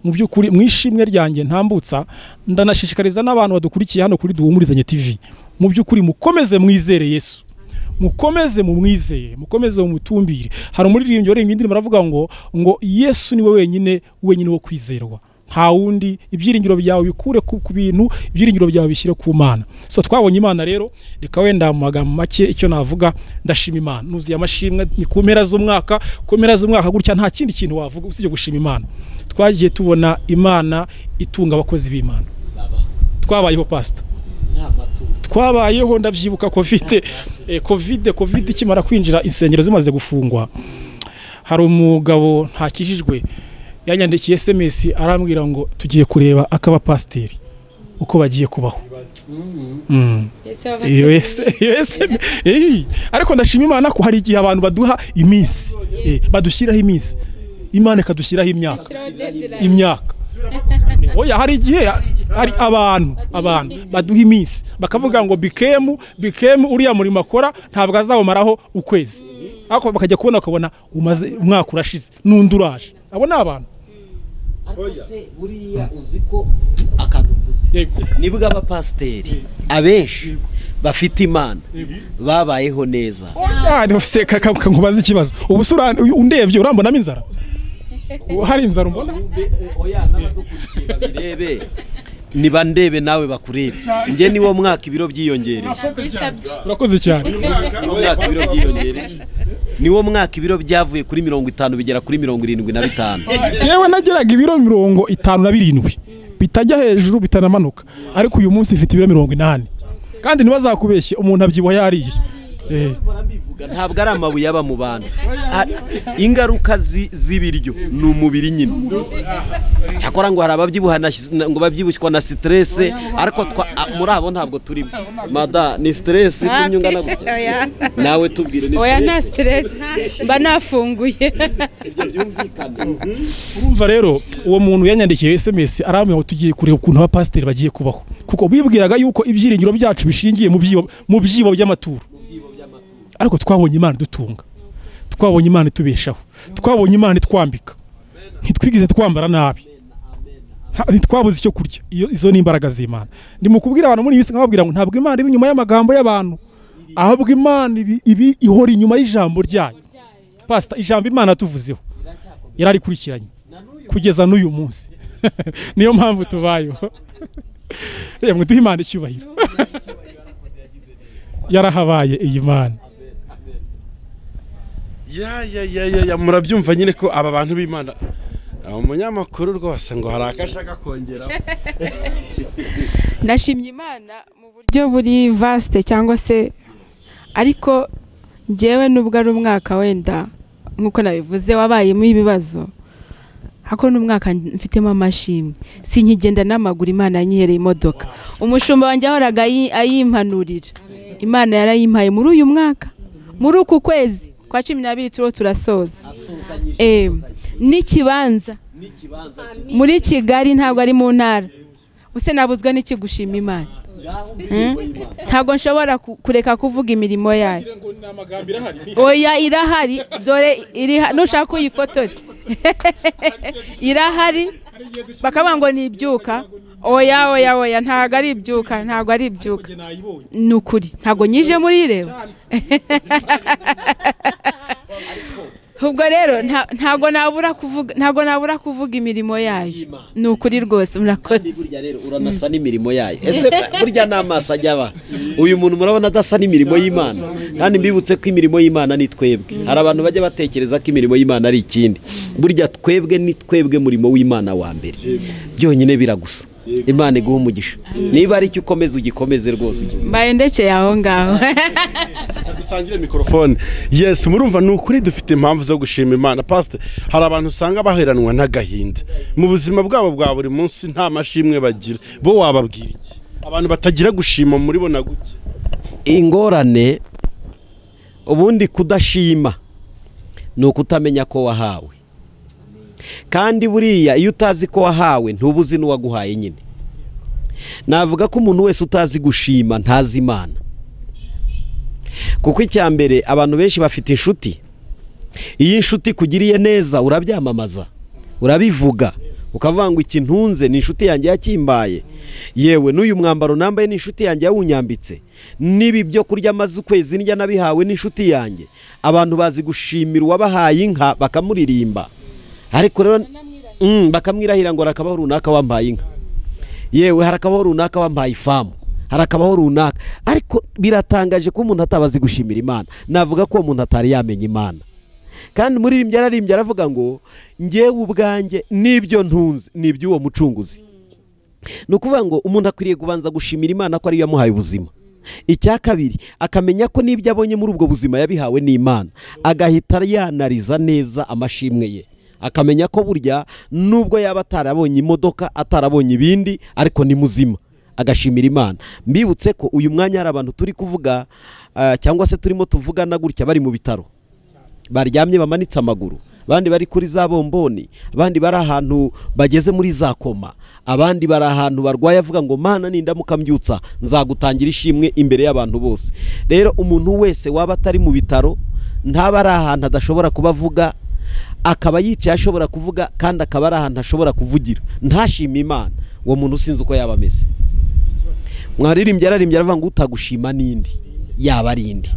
mu by'ukuri mwishimwe ryanjye ntambutsa, ndanashishikariza n'abantu badukurikiye hano kuri Duhumurizanye TV, mu by'ukuri mukomeze mwizere Yesu, mukomeze mumwizeye, mukomeze mumutumbire. Hari umuririmbyi uri indirimbo aravuga ngo Yesu niwe wenyine wo kwizerwa, nta wundi. Ibyiringiro byawe bikure ku bintu, ibyiringiro byawe bishyire ku Mana. So twabonye Imana rero, reka wenda mu magambo make icyo navuga, ndashima Imana. Nuzuye amashimwe ni ku mpera z'umwaka, gutya nta kindi kintu wavuga usibye gushima Imana. Twagiye tubona Imana itunga abakozi b'Imana. Twabayeho pastor, twabayeho ndabyibuka covid ikimara kwinjira, insengero zimaze gufungwa, hari umugabo ntakijijwe yanyandikiye SMS arambwira ngo tugiye kureba akaba pasiteri uko bagiye kubaho. Ariko ndashima Imana ko hari igihe abantu baduha iminsi, badushyiraho iminsi, Imana ikadushyiraho imyaka. Oya, hari igihe hari abantu baduha iminsi bakavuga ngo bikemu uriya murimo akora ntabwo azawumaraho ukwezi, ariko bakajya kubona umaze umwaka urashize n'undi uraje. Abo ni abantu. Akose buriya uziko akaduvuze nibwo abapasiteri abenshi bafite Imana babayeho neza. Nkubaza ikibazo, ubu undebye urambonamo inzara? hari inzara umbona oya n'abadukurikiye babirebe niba ndebe nawe bakurebe njye niwo mwaka ibiro byiyongereye urakoze cyane mwaka ibiro byiyongereye niwo mwaka ibiro byavuye kuri 50 bigera kuri 75 yewe nageraga ibiro 57 bitajya hejuru bitanamanuka ariko uyu munsi ifite ibiro 80 kandi ntibazakubeshye umuntu abyibuha yariye ntabwo ari amabuye aba mu bantu ingaruka z'ibiryo ni umubiri nyine cyakora ngo hari ababyibuha ngo babyibushywa na stress ariko muri abo ntabwo turimo mada ni stress tumyungana gutya nawe tubwire ni stress oya nta stress mba nafunguye urumva rero uwo muntu yanyandikiye SMS aramwe ngo tugiye kureba ukuntu abapasiteri bagiye kubaho kuko bibwiraga yuko ibyiringiro byacu bishingiye mu byibo by'amaturo ariko twabonye Imana dutunga twabonye Imana itubeshaho twabonye Imana itwambika ntitwigeze twambara nabi ntitwabuze icyo kurya izo ni imbaraga z'Imana ndi mu kubwira abantu muri ibisi nkababwira ngo ntabwo Imana ibi inyuma y'amagambo y'abantu ahubwo Imana ibi ihora inyuma y'ijambo ryayo pastor ijambo Imana tuvuzeho yarari kurikiranye kugeza n'uyu munsi niyo mpamvu tubayeho yemwe duhe Imana icyubahiro yarahabaye iyi Mana ya murabyumva nyine ko aba bantu b'Imana umunyamakuru rwose ngo hari akashaka kongeraho ndashimye Imana mu buryo buri vaste cyangwa se ariko njyewe nubwo ari umwaka wenda nkuko nabivuze wabayemo ibibazo hako n'umwaka mfitemo amashimwe sinkigenda n'amaguru Imana yanyihereye imodoka umushumba wanjye ahoraga ayimpanurira Imana yarayimpaye muri uyu mwaka muri uku kwezi kwa 12 turo turasoza n'ikibanza muri Kigali ntabwo ari mu ntara use nabuzwa n'iki gushima Imana ntabwo nshobora kureka kuvuga imirimo yayo oya irahari dore iri nushaka kuyifotore irahari bakaba ngo ni ibyuka oya ntabwo ari ibyuka nukuri ntabwo nyije muri reba ubwo rero ntabwo nabura kuvuga imirimo yayo nukuri rwose murakoze burya rero uranasa n'imirimo yayo ese burya n'amaso ajyaba uyu muntu murabona adasa n'imirimo y'Imana kandi mbibutse ko imirimo y'Imana ni twebwe hari abantu bajya batekereza ko imirimo y'Imana ari ikindi burya twebwe ni twebwe murimo w'Imana wa mbere byonyine biragusa Imana iguha umugisha niba ari cyo ukomeza ugikomeze rwose mbaye ndekeye aho ngaho dusangire mikrofone yes murumva nukuri dufite impamvu zo gushima Imana pastor hari abantu usanga baheranwa n'agahinda mu buzima bwabo bwa buri munsi nta mashimwe bagira bo wababwira iki abantu batagira gushima muri bona guke ingorane ubundi kudashima ni ukutamenya ko wahawe kandi buriya iyo utazi ko wahawe ntubuzi n'uwaguhaye nyine navuga ko umuntu wese utazi gushima ntazi Imana kuko icyambere abantu benshi bafite inshuti iyi inshuti kugiriye neza urabyamamaza urabivuga ukavuga ngo iki ntunze ni inshuti yanjye yakimbaye yewe n'uyu mwambaro nambaye ni inshuti yanjye yawunyambitse nibi byo kurya amaze ukwezi ndya nabihawe n'inshuti yanjye abantu bazi gushimira uwabahaye inka bakamuririmba ariko rero bakamwirahira ngo rakabaho runaka wampaye inka yewe harakabaho runaka wampaye ifamu harakabaho runaka ariko biratangaje ko umuntu atabazi gushimira Imana navuga ko umuntu atari yamenye Imana kandi muri ararimbye aravuga ngo ngewe ubwanjye nibyo ntunze nibyo uwo mucunguzi nukuvuga ngo umuntu akwiriye kubanza gushimira Imana ko ari yo yamuhaye ubuzima icya kabiri akamenya ko nibyo abonye muri ubwo buzima yabihawe n'Imana agahita yanariza neza amashimwe ye akamenya ko burya nubwo yaba atarabonye imodoka atarabonye ibindi ariko ni muzima agashimira Imana mbibutse ko uyu mwanya hari abantu turi kuvuga cyangwa se turimo tuvugana gutya bari mu bitaro baryamye bamanitse amaguru abandi bari kuri za bomboni abandi bari ahantu bageze muri za koma abandi bari ahantu barwaye avuga ngo Mana nindamuka mbyutsa nzagutangira ishimwe imbere y'abantu bose rero umuntu wese waba atari mu bitaro ntaba ari ahantu adashobora kubavuga akaba yicaye ashobora kuvuga kandi akaba ari ahantu ashobora kuvugira ntashima Imana uwo muntu sinzi uko yaba ameze mwaririmbye aravuga ngo utagushima nindi yaba ari indi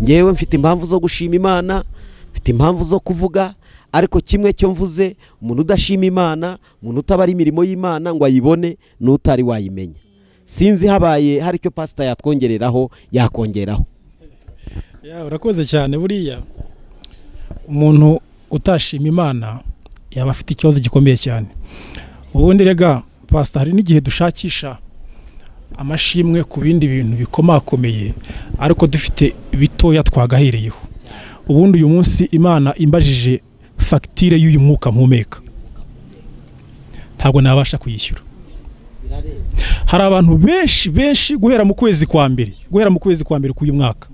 ngewe mfite impamvu zo gushima Imana mfite impamvu zo kuvuga ariko kimwe cyo mvuze, umuntu udashima Imana, umuntu utabara imirimo y'Imana ngo ayibone, n'utari wayimenya. Sinzi habaye hari icyo pastor yatwongereraho yakongeraho. Urakoze cyane. Buriya umuntu utashima Imana yaba afite ikibazo gikomeye cyane. Ubundi rega pastor, hari n'igihe dushakisha amashimwe ku bindi bintu bikomakomeye, ariko dufite bitoya twagahereyeho. Ubundi uyu munsi Imana imbajije fagitire y'uyu mwuka mpumeka, ntabwo nabasha kuyishyura. Hari abantu benshi guhera mu kwezi kwa mbere k'uyu mwaka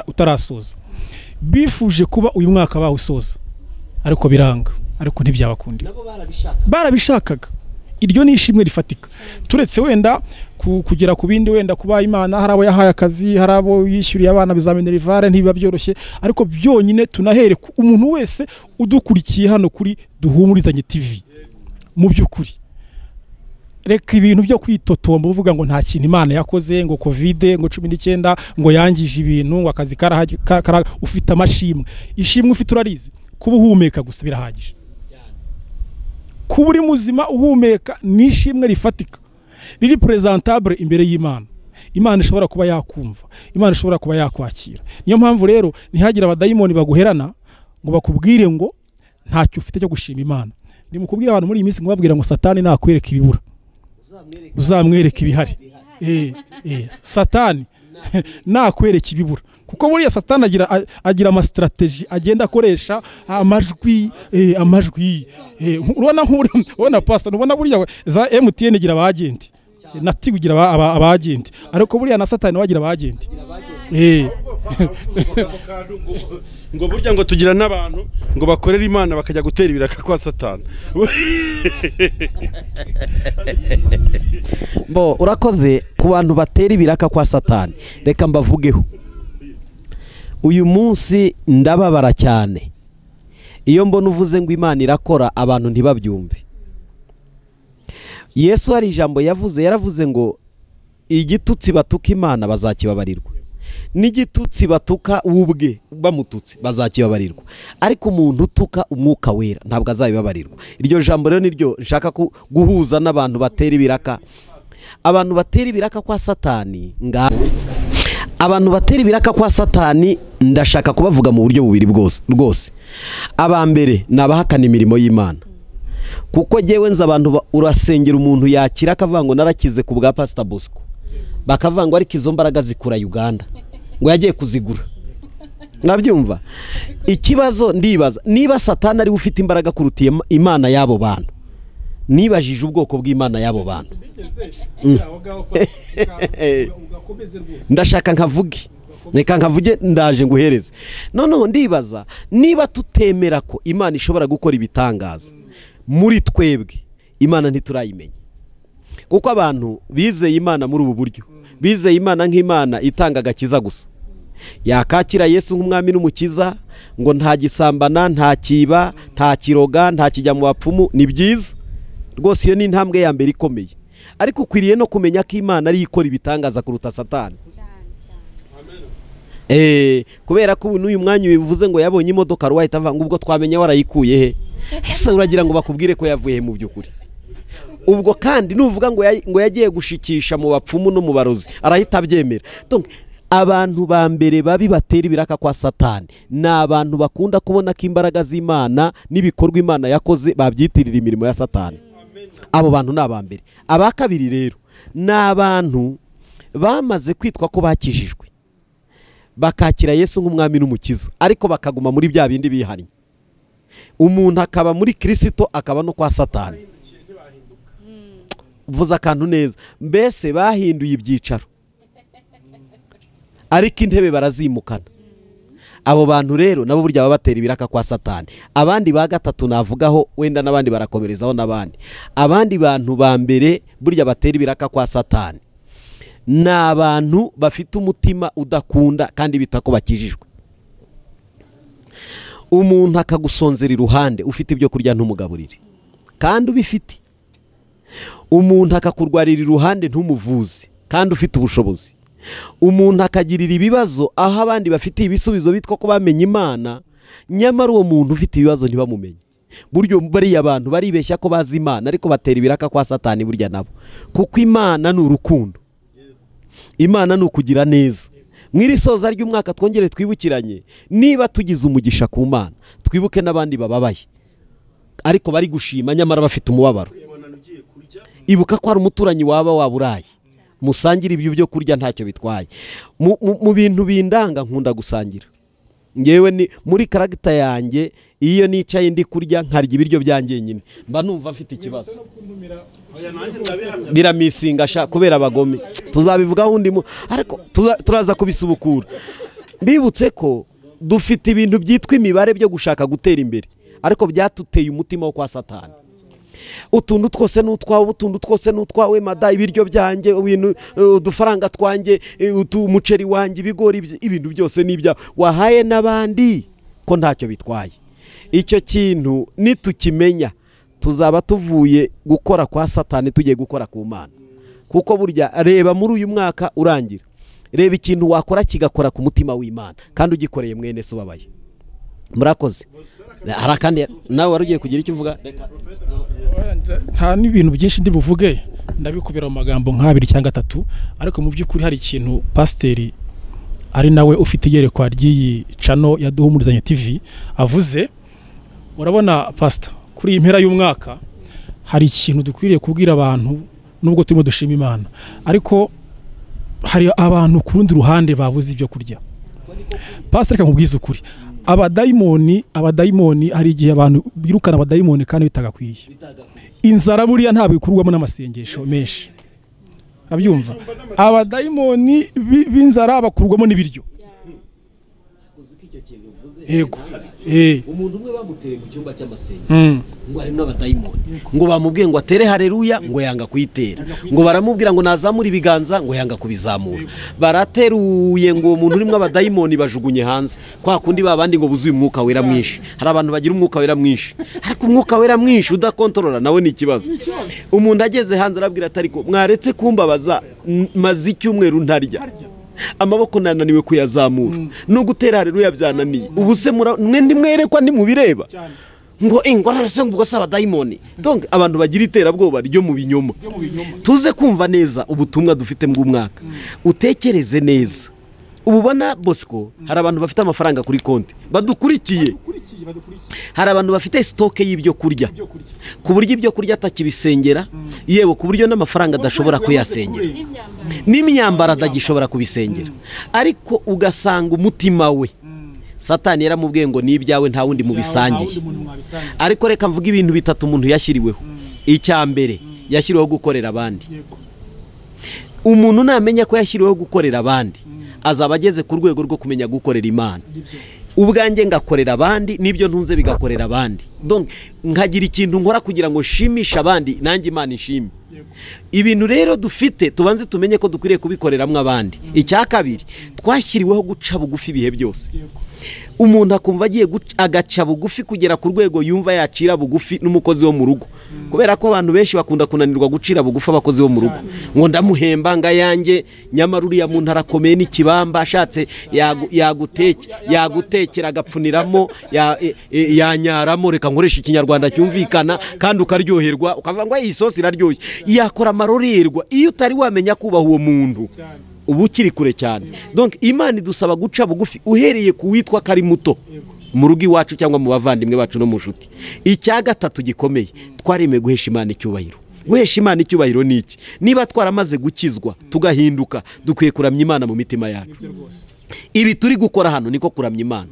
utarasoza bifuje kuba uyu mwaka bawusoza, ariko biranga, ariko ntibyabakundira. Barabishakaga. Iryo ni ishimwe rifatika. Turetse wenda kugera ku bindi, wenda kuba Imana hari abo yahaye akazi, hari abo yishyuriye abana bizamenerivare, ntibiba byoroshye, ariko byonyine tunahere umuntu wese udukurikiye hano kuri Duhumurizanye TV. Mu by'ukuri reka ibintu byo kwitotomba uvuga ngo nta kintu Imana yakoze, ngo covid, ngo 19, ngo yangije ibintu, ngo akazi ufite amashimwe. Ishimwe ufite urarizi, kuba uhumeka gusa birahagije. Kuba uri muzima uhumeka ni ishimwe rifatika, riri presentable imbere y'Imana. Imana ishobora kuba yakumva, Imana ishobora kuba yakwakira. Niyo mpamvu rero ntihagira abadayimoni baguherana ngo bakubwire ngo ntacyo ufite cyo gushima Imana. Ndi mukubwira abantu muri iyi minsi ngo babwira ngo Satani nakwereka ibibura, uzamwereka ibihari. Satani nakwereka ibibura, kuko buriya Satani agira ama strategy agenda akoresha, amajwi. Ubona pastor, ubona buriya za MTN gira abagenti, nati kugira abagenti, ariko buriya na Satani wagira abagenti. Ngo burya ngo tugira n'abantu ngo bakorera Imana bakajya gutera ibiraka kwa Satani. Urakoze ku bantu batera ibiraka kwa Satani. Reka mbavugeho. Uyu munsi ndababara cyane iyo mbona uvuze ngo Imana irakora, abantu ntibabyumve. Yesu hari ijambo yaravuze ngo igitutsi batuka Imana bazakibabarirwa, n'igitutsi batuka ubwe bamututse bazakibabarirwa, ariko umuntu utuka umwuka wera ntabwo azabibabarirwa. Iryo jambo rero niryo nshaka guhuza n'abantu batera ibiraka. Abantu batera ibiraka kwa Satani, abantu batera ibiraka kwa Satani ndashaka kubavuga mu buryo bubiri rwose. Abambere nabahakana imirimo y'Imana, kuko jewe nza abantu urasengera umuntu yakira akavuga ngo narakize ku bwa Pastor Bosco, bakavuga ngo ariko izo mbaraga zikura Uganda, ngo yagiye kuzigura. Nabyumva. Ikibazo ndibaza, niba Satani ari ufite imbaraga kurutiye Imana yabo bantu, nibajije ubwoko bw'Imana yabo bantu. Ndashaka nkavuge ndaje nguhereze. Noneho ndibaza niba tutemera ko Imana ishobora gukora ibitangaza muri twebwe, Imana ntiturayimenya. Kuko abantu bizeye Imana muri ubu buryo, bizeye Imana nk'Imana itanga agakiza gusa, yakakira Yesu nk'umwami n'umukiza, ngo nta gisambana, nta kiba, nta kiroga, nta kijya mu bapfumu. Ni byiza rwose, iyo ni intambwe ya mbere ikomeye, ariko ukwiriye no kumenya ko Imana ari ikora ibitangaza kuruta Satani. Kubera ko n'uyu mwanya bivuze ngo yabonye imodoka ruwahita avuga ngo ubwo twamenye warayikuye he? Ese uragira ngo bakubwire ko yavuye mu by'ukuri? Ubwo kandi nuvuga ngo yagiye gushikisha mu bapfumu no mu barozi, arahita abyemera. Donc abantu ba mbere babi batera ibiraka kwa Satani ni abantu bakunda kubona ko imbaraga z'Imana n'ibikorwa Imana yakoze babyitirira imirimo ya Satani. Abo bantu ni abambere. Aba kabiri rero ni abantu bamaze kwitwa ko bakijijwe, bakakira Yesu nk'umwami n'umukiza, ariko bakaguma muri bya bindi bihannye. Umuntu akaba muri Kristo akaba no kwa Satani. Vuza akantu neza, mbese bahinduye ibyicaro ariko intebe barazimukana. Abo bantu rero nabo burya babatera ibiraka kwa Satani. Abandi ba gatatu navugaho, wenda nabandi barakomerezaho nabandi. Abandi bantu ba mbere burya batera ibiraka kwa Satani ni abantu bafite umutima udakunda kandi bitako bakijijwe. Umuntu akagusonzera iruhande ufite ibyo kurya ntumugaburire kandi ubifite. Umuntu akakurwarira iruhande ntumuvuze kandi ufite ubushobozi. Umuntu akagirira ibibazo aho abandi bafite ibisubizo bitwa ko bamenye Imana, nyamara uwo muntu ufite ibibazo ntibamumenye. Buryo bariya abantu baribeshya ko bazi Imana ariko batera ibiraka kwa Satani burya nabo, kuko Imana ni urukundo, Imana ni ukugira neza. Mwiri soza ry'umwaka twongere twibukiranye, niba tugize umugisha ku Mana twibuke n'abandi bababaye ariko bari gushima nyamara bafite umubabaro. Ibuka ko hari umuturanyi waba waburaye, musangira ibyo byo kurya ntacyo bitwaye. Mu bintu bindanga nkunda gusangira. Ngewe ni muri karagita yanjye, iyo nicaye ndi kurya nkarya ibiryo byanjye nyine mba numva mfite ikibazo, biramisinga sha kubera abagome. Tuzabivugaho undi ariko turaza kubisubukura. Bibutse ko dufite ibintu byitwa imibare byo gushaka gutera imbere ariko byatuteye umutima wo kwa Satani. Utuntu twose n'utwawe, utuntu twose n'utwawe, mada ibiryo byanjye, ibintu udufaranga twanjye, umuceri wanjye, ibigori, ibintu byose nibya wahaye n'abandi ko ntacyo bitwaye. Icyo kintu nitukimenya tuzaba tuvuye gukora kwa Satani tugiye gukora ku Mana. Kuko burya reba muri uyu mwaka urangira, reba ikintu wakora kigakora ku mutima w'Imana kandi ugikoreye mwene so babaye. Murakoze. Harakandi nawe warugiye kugira icyo uvuga? Nta n'ibintu byinshi ndi buvuge, ndabikubira mu magambo nk'abiri cyangwa atatu, ariko mu by'ukuri hari ikintu pasiteri ari nawe ufite iyerekwa ry'iyi cano ya Duhumurizanye TV avuze. Urabona pasita, kuri iyi mpera y'umwaka hari ikintu dukwiriye kubwira abantu nubwo turimo dushima Imana, ariko hari abantu ku rundi ruhande babuze ibyo kurya. Pasiteri reka nkubwize ukuri, abadayimoni hari igihe abantu birukana abadayimoni kandi bitagakwiye. Inzara buriya ntabwo ikurwamo n'amasengesho menshi, abyumva. Abadayimoni b'inzara bakurwamo n'ibiryo. Yego. Umuntu umwe bamutereye mu cyumba cy'amasengesho ngo harimo abadayimoni, ngo bamubwiye ngo atere haleluya, ngo yanga kuyitera, ngo baramubwira ngo nazamura ibiganza, ngo yanga kubizamura. Barateruye ngo umuntu urimo abadayimoni bajugunye hanze, kwa kundi babandi ngo buzuye umwuka wera mwinshi. Hari abantu bagira umwuka wera mwinshi, ariko umwuka wera mwinshi udakontorora nawe ni ikibazo. Umuntu ageze hanze arabwira ati ariko mwaretse kumbabaza, maze icyumweru ntarya, amaboko nananiwe kuyazamura, no gutera haleluya byananiye. Ubu se mwende mwerekwa ndi mubireba ngo narase ngo gusaba dayimoni. Donc abantu bagira iterabwoba ryo mu binyoma. Tuze kumva neza ubutumwa dufite mu mwaka, utekereze neza. Ububona Bosco, hari abantu bafite amafaranga kuri konti badukurikiye, hari abantu bafite stoke y'ibyo kurya ku buryo ibyo kurya atakibisengera, yewe ku buryo n'amafaranga adashobora kuyasengera, n'imyambaro adagishobora kubisengera. Ariko ugasanga umutima we Satani yaramubwiye ngo n'ibyawe nta wundi mu bisangiye. Ariko reka mvuga ibintu bitatu umuntu yashyiriweho. Icya mbere, yashyiriweho gukorera abandi. Umuntu namenya ko yashyiriweho gukorera abandi, azaba ageze ku rwego rwo kumenya gukorera Imana. Ubwanjye ngakorera abandi, nibyo ntunze bigakorera abandi. Donc nkagira ikintu nkora kugira ngo shimisha abandi, nanjye Imana ishime. Ibintu rero dufite tubanze tumenye ko dukwiriye kubikoreramwe abandi. Icya kabiri, twashyiriweho guca bugufi ibihe byose. Umuntu akumva agiye agaca bugufi kugera ku rwego yumva yacira bugufi n'umukozi wo mu rugo. Kubera ko abantu benshi bakunda kunanirwa gucira bugufi abakozi bo mu rugo, ngo ndamuhemba nga yanjye, nyamara uriya muntu arakomeye n'ikibamba, ashatse yagutekera agapfuniramo, yanyaramo, reka nkoresha ikinyarwanda cyumvikana kandi ukaryoherwa, ukavuga ngo iyi sosi iraryoshye. Yakora amarorerwa. Iyo utari wamenya kubaha uwo muntu ubu kiri kure cyane. Donc Imana idusaba guca bugufi uhereye ku witwa kari muto mu rugo iwacu cyangwa mu bavandimwe bacu no mu nshuti. Icya gatatu gikomeye, twarime guhesha Imana icyubahiro. Guhesha Imana icyubahiro ni iki? Niba twaramaze gukizwa tugahinduka, dukwiye kuramya Imana mu mitima yacu. Ibi turi gukora hano niko kuramya Imana,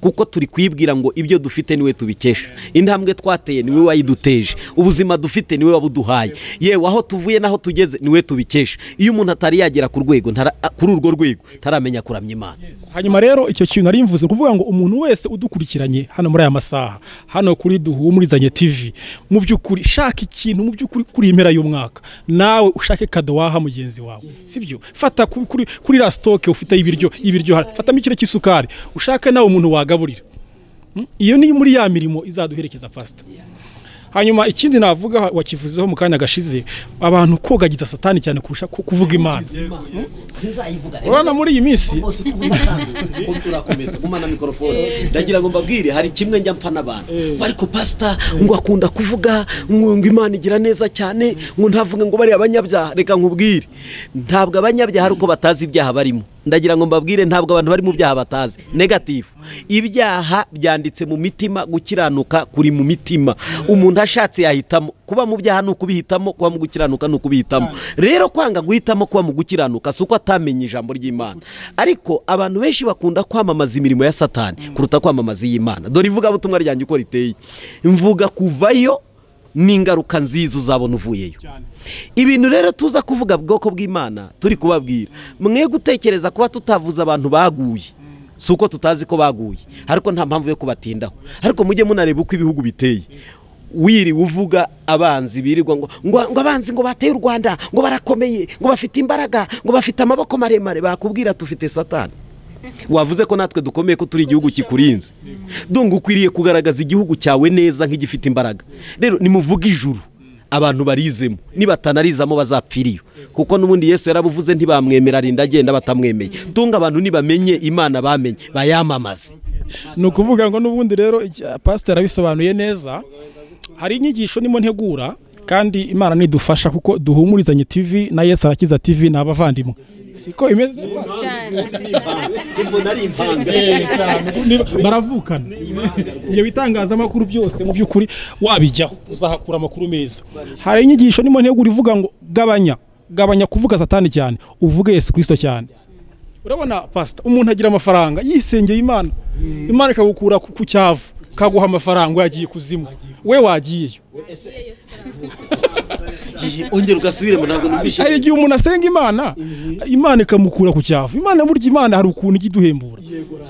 kuko turi kwibwira ngo ibyo dufite niwe tubikesha. Intambwe twateye niwe wayiduteje, ubuzima dufite niwe wabuduhaye, yewe aho tuvuye naho tugeze niwe tubikesha. Iyo umuntu atari yagera ku rwego kuri urwo rwego taramenya kuramya Imana. Hanyuma rero icyo kintu nari mvuze kuvuga ngo umuntu wese udukurikiranye hano muri aya masaha hano kuri Duhumurizanye TV, mu by'ukuri shaka ikintu mu by'ukuri kuri impera y'umwaka, nawe ushake kado waha mugenzi wawe, sibyo? Fata kuri la stock ufite ibiryo fatamo ikiro cy'isukari, ushake nawe umuntu wagaburira. Iyo ni muri ya mirimo izaduherekeza pastor. hanyuma ikindi navuga wakivuzeho mu kanya gashize abantu kogagiza satani cyane kurusha kuvuga Imana. Sinzayivuga rero. Urana muri iyi minsi Bose kuvuza kandi ko turakomeza gumana mikrofone. Ndagira ngo mbabwire hari kimwe njya mpfa n'abantu. Ariko pastor ngo akunda kuvuga ngo Imana igira neza cyane ngo ntavuge ngo bari abanyabyaha. Reka nkubwire ntabwo abanyabyaha ari uko batazi ibyaha barimo. Ndagira ngo mbabwire ntabwo abantu bari mu byaha batazi. Negative. Ibyaha byanditse mu mitima, gukiranuka kuri mu mitima. Umuntu ashatse yahitamo kuba mu byaha no kubihitamo, kuba mu gukiranuka no kubihitamo. Rero kwanga guhitamo kuba mu gukiranuka suko atamenye ijambo ry'Imana. Ariko abantu benshi bakunda kwamamaza imirimo ya Satani kuruta kwamamaza y'Imana. Dore ivuga butumwa ryanjye uko riteye. Mvuga kuvayo n'ingaruka nziza uzabona uvuyeyo. Ibintu rero tuza kuvuga bwoko bw'Imana turi kubabwira. Mwe gutekereza kuba tutavuza abantu baguye. Suko tutazi ko baguye. Ariko nta mpamvu yo kubatindaho. Ariko mujye munareba uko ibihugu biteye. Wiri uvuga abanzi birirwa ngo abanzi ngo bateye u Rwanda ngo barakomeye ngo bafite imbaraga ngo bafite amaboko maremare bakubwira tufite Satani. Wavuze ko natwe dukomeye ko turi igihugu kikurinze. Dungu ukwiriye kugaragaza igihugu cyawe neza nk'igifite imbaraga. Rero nimuvuga ijuru abantu barizemo nibatanarizamo bazapfiriyo kuko nubundi Yesu yarabuvuze ntibamwemera rinda agenda batamwemeye. Tunga abantu nibamenye Imana bamenye bayamamaze. Nukuvuga ngo nubundi rero pastor abisobanuye neza. Hari inyigisho nimo ntegura kandi Imana nidufasha kuko duhumurizanye TV na Yesu arakiza TV n'abavandimwe. Siko imeze Mbona ari impanga. Baravukana. Iyo bitangaza amakuru byose mu byukuri wabijyaho uzahakura amakuru meza. Hari inyigisho nimo ntegura ivuga ngo gabanya kuvuga Satani cyane uvuge Yesu Kristo cyane. Urabona pastor umuntu agira amafaranga yisengeye Imana. Imana ikagukura ku cyavu kaguha amafaranga yagiye kuzimu we wagiyeyo. Ongera ugasubire ntabwo numvishe. Ari igihe umuntu asenga Imana ikamukura ku cyavu. Imana burya Imana hari ukuntu igiduhembura.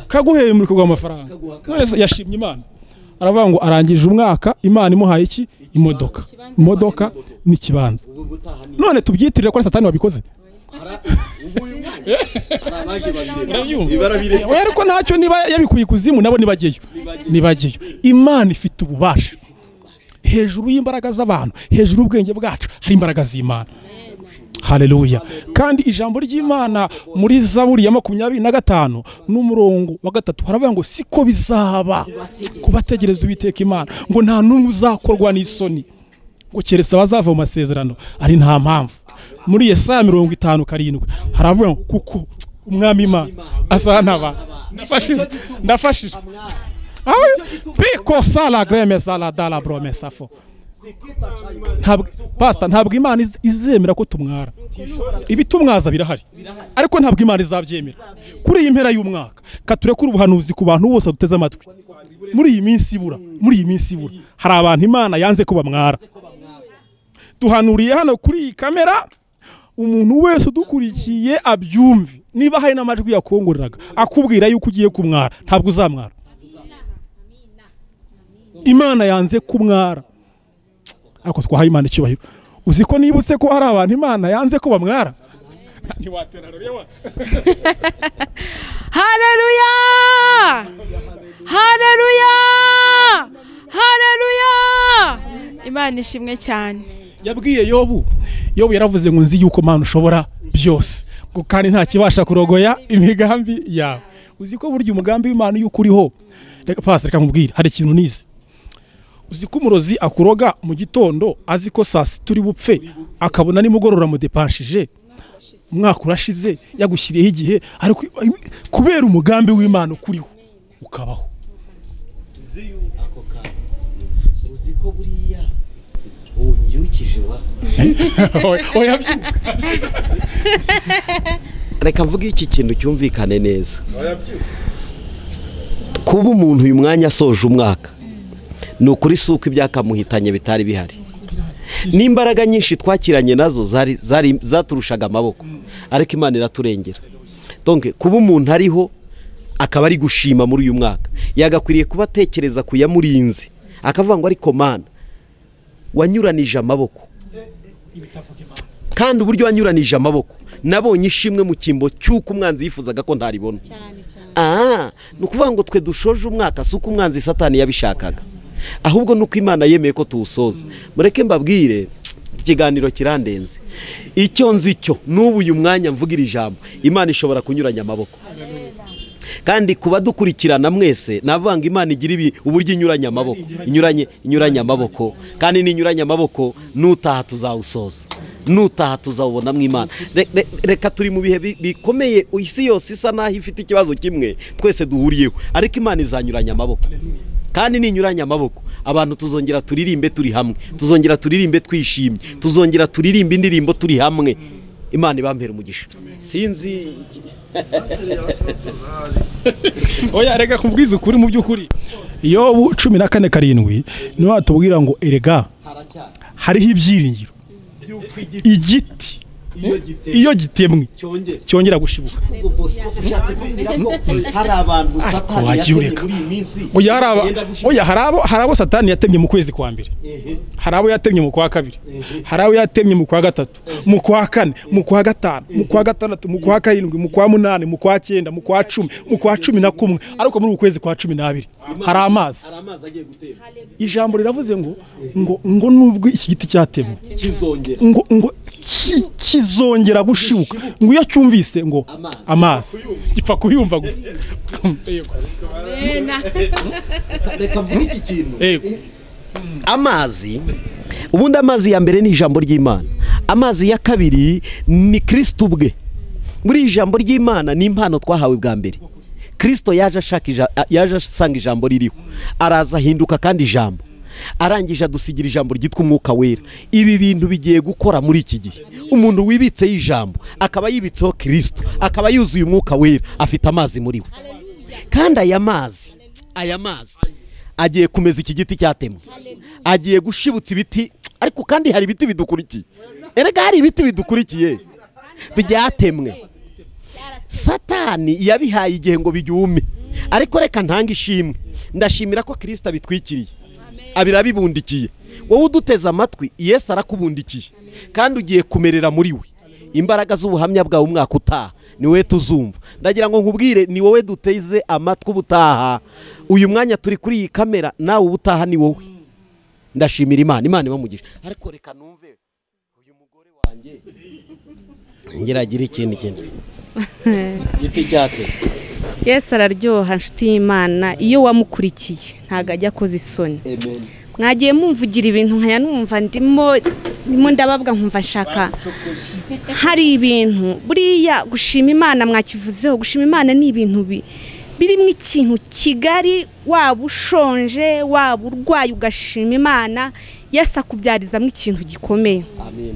Kaguhembura kaguha amafaranga. None yashimye Imana. Aravuga ngo arangije umwaka Imana imuhaye iki? Imodoka n'ikibanza. None tubyitirira ko Satani wabikoze. Ariko ntacyo niba yabikuye kuzimu nabo nibageyo. Imana ifite ububasha hejuru y'imbaraga z'abantu, hejuru y'ubwenge bwacu hari imbaraga z'Imana. Haleluya. Kandi ijambo ry'Imana muri Zaburi ya 25 n'umurongo wa 3 haravuga ngo siko bizaba kubategereza Uwiteka Imana ngo nta numwe uzakorwa n'isoni ngo keretse bazava mu masezerano ari nta mpamvu. Muri Yesaya 50:7 haravuga kuko umwami Imana azantaba ndafashije piko sala greme sala dala promesa fo. Ntabwo Imana izemera ko tumwara. Ibitumwaza birahari ariko ntabwo Imana izabyemera. Kuri iyi mpera y'umwaka katurekura ubuhanuzi ku bantu bose duteze amatwi. Muri iyi minsi ibura hari abantu Imana yanze ko bamwara. Duhanuriye hano kuri iyi kamera umuntu wese udukurikiye abyumve. Niba hari n'amajwi yakongoreraga akubwira yuko ugiye kumwara ntabwo uzamwara. Imana yanze kumwara. Ako twahaye Imana icyubahiro. Uzi ko nibutse ko hari abantu Imana yanze ko bamwara. Ntiwatera rero. Haleluya! Haleluya! Haleluya! Imana ishimwe cyane. Yabwiye Yobu yaravuze ngo nzi yuko Mana ushobora byose ngo kandi nta kibasha kurogoya imigambi yawe. Uzi ko burya umugambi w'Imana yuko uriho. Reka nkubwire hari ikintu nize. Uzi ko umurozi akuroga mu gitondo azi ko saa 6 turi bupfe akabona nimugorora mu depanshije umwaka urashize yagushyiriyeho igihe ariko kubera umugambi w'Imana ukuriho ukabaho. Uzi ko buriya unjukije wa oya byuka. Reka mvuge iki kintu cyumvikane neza. Kuba umuntu uyu mwanya asoje umwaka ni ukuri suko ibyakamuhitanye bitari bihari. N'imbaraga nyinshi twakiranye nazo zaturushaga amaboko ariko Imana iraturengera. Donc kuba umuntu ariho akaba ari gushima muri uyu mwaka yagakwiriye kuba atekereza kuyamurinze akavuga ngo ariko Mana wanyuranije amaboko. Kandi uburyo wanyuranije amaboko nabonye ishimwe mu kimbo cy'uko umwanzi yifuzaga ko ntaribona. Nukuvuga ngo twe dushoje umwaka suko umwanzi Satani yabishakaga. ahubwo nuko Imana yemeye ko tuwusoza. Mureke mbabwire ikiganiro kirandenze. Icyo nzi cyo n'ubu uyu mwanya mvugira ijambo, Imana ishobora kunyuranya amaboko. Kandi kuba dukurikirana mwese navuga ngo Imana igira uburyo inyuranya amaboko, inyuranya amaboko, kandi n'inyuranya amaboko nutaha tuzawusoza, nutaha tuzawubonamo Imana. Reka turi mu bihe bikomeye, isi yose isa naho ifite ikibazo kimwe twese duhuriyeho, ariko Imana izanyuranya amaboko. Kandi ninyuranya amaboko abantu tuzongera turirimbe turi hamwe, tuzongera turirimbe twishimye, tuzongera turirimbe indirimbo turi hamwe. Imana ibambere umugisha. Sinzi oya rega kubwiza ukuri mu by'ukuri. Iyo 14:7 niho atubwira ngo erega hariho ibyiringiro. Igiti iyo gitemwe cyongera gushibuka. ushatse kumbwira ko hari abantu Satani yatemye muri iyi minsi. Oya harabo Satani yatemye mu kwezi kwa mbere, harabo yatemye mu kwa kabiri, harabo yatemye mu kwa gatatu, mu kwa kane, mu kwa gatanu, mu kwa gatandatu, mu kwa karindwi, mu kwa munani, mu kwa 9, mu kwa 10, mu kwa 11, ariko muri ukwezi kwa 12 hari amazi agiye gutema. Ijambo riravuze ngo nubwo iki giti cyatemwe ngo kizongera gushibuka, ngo iyo cyumvise ngo amazi gipfa kuyumva gusa. Reka mvuge iki kintu. Amazi, ubundi amazi ya mbere ni ijambo ry'Imana, amazi ya kabiri ni Kristo ubwe. Muri ijambo ry'Imana ni impano twahawe bwa mbere. Kristo yaje asanga ijambo ririho, araza ahinduka kandi ijambo, arangije adusigira ijambo ryitwa umwuka wera. Ibi bintu bigiye gukora muri iki gihe. Umuntu wibitse y'ijambo akaba yibitseho Kristo, akaba yuzuye umwuka wera, afite amazi muri we. Kandi aya mazi agiye kumeza iki giti cyatemwe, agiye gushibutsa ibiti. Ariko kandi hari ibiti bidukurikiye, erega hari ibiti bidukurikiye byatemwe. Satani yabihaye igihe ngo bigyume, ariko reka ntanga ishimwe. Ndashimira ko Kristo abitwikiriye, abirabibundikiye. Wowe uduteza amatwi, Yesu arakubundikiye kandi ugiye kumerera muri we. Imbaraga z'ubuhamya bwawe umwaka utaha ni wowe tuzumva. Ndagira ngo nkubwire, ni wowe duteze amatwi ubutaha. Uyu mwanya turi kuri iyi kamera, nawe ubutaha ni wowe. Ndashimira Imana ibamugisha. Ariko reka numve uyu mugore wanjye ngeragira ikindi giti cyate. Yesu araryoha nshuti y'Imana iyo wamukurikiye ntago ajya koza isoni. Amen. Mwagiye mumvugira ibintu nkaya numva ndimo ndababwa nkumva nshaka. Hari ibintu buriya gushima Imana mwakivuzeho. Gushima Imana ni ibintu birimo ikintu kigari, waba ushonje waba urwaye ugashima Imana, Yesu akubyarizamo ikintu gikomeye. Amen.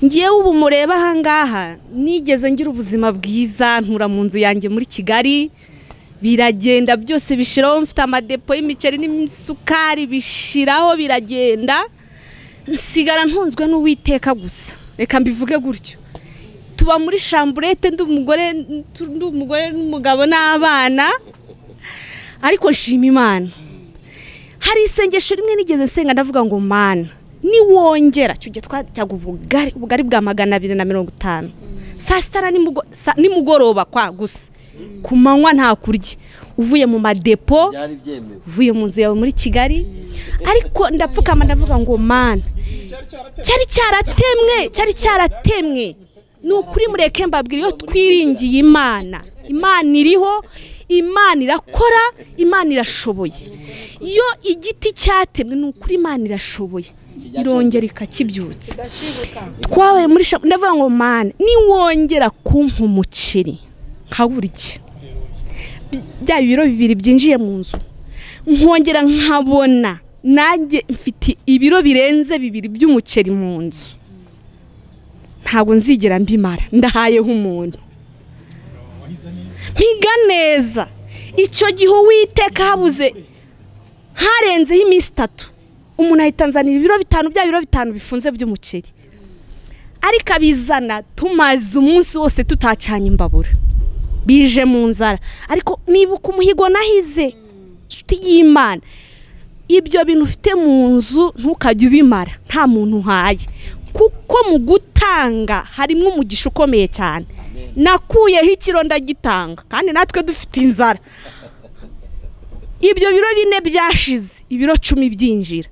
Ngiye ubu mureba ahangaha nigeze ngira ubuzima bwiza, ntura mu nzu yanjye muri Kigali, biragenda byose bishiraho, mfite amadepo y'imiceri n'imisukari bishiraho biragenda, nsigara ntunzwe n'Uwiteka gusa. Reka mbivuge gutyo. Tuba muri chambrette ndi umugore n'umugabo n'abana, ariko nshima Imana. Hari isengesho rimwe nigeze nsenga ndavuga ngo Mana niwongera cyuje twajyaga ubugari bwa 250 saa sita nimugoroba kwa gusa, ku manywa nta kurya, uvuye mu madepo, uvuye mu nzu yawe muri Kigali. Ariko ndapfukama ndavuga ngo Mana cyari cyaratemwe ni ukuri mureke mbabwira, iyo twiringiye Imana iriho, Imana irakora, Imana irashoboye. Iyo igiti cyatemwe ni ukuri Imana irashoboye, irongera ikakibyutsa. Twabaye muri ndavuga ngo Mana niwongera kumpa umuceri nkaburya bya biro 2 byinjiye mu nzu, nkongera nkabona nanjye mfite ibiro birenze 2 by'umuceri mu nzu, ntago nzigera mbimara. Ndahayeho umuntu mpiga neza. Icyo gihe Uwiteka habuze harenzeho iminsi 3, umuntu ahitanzanira ibiro 5, bya biro 5 bifunze by'umuceri, ariko abizana tumaze umunsi wose tutacanye imbabura, bije mu nzara. Ariko nibuka umuhigo nahize nshuti y'Imana, ibyo bintu ufite mu nzu ntukajye ubimara nta muntu uhaye, kuko mu gutanga harimo umugisha ukomeye cyane. Nakuyeho ikiro ndagitanga, kandi natwe dufite inzara. ibyo biro 4 byashize ibiro 10 byinjira.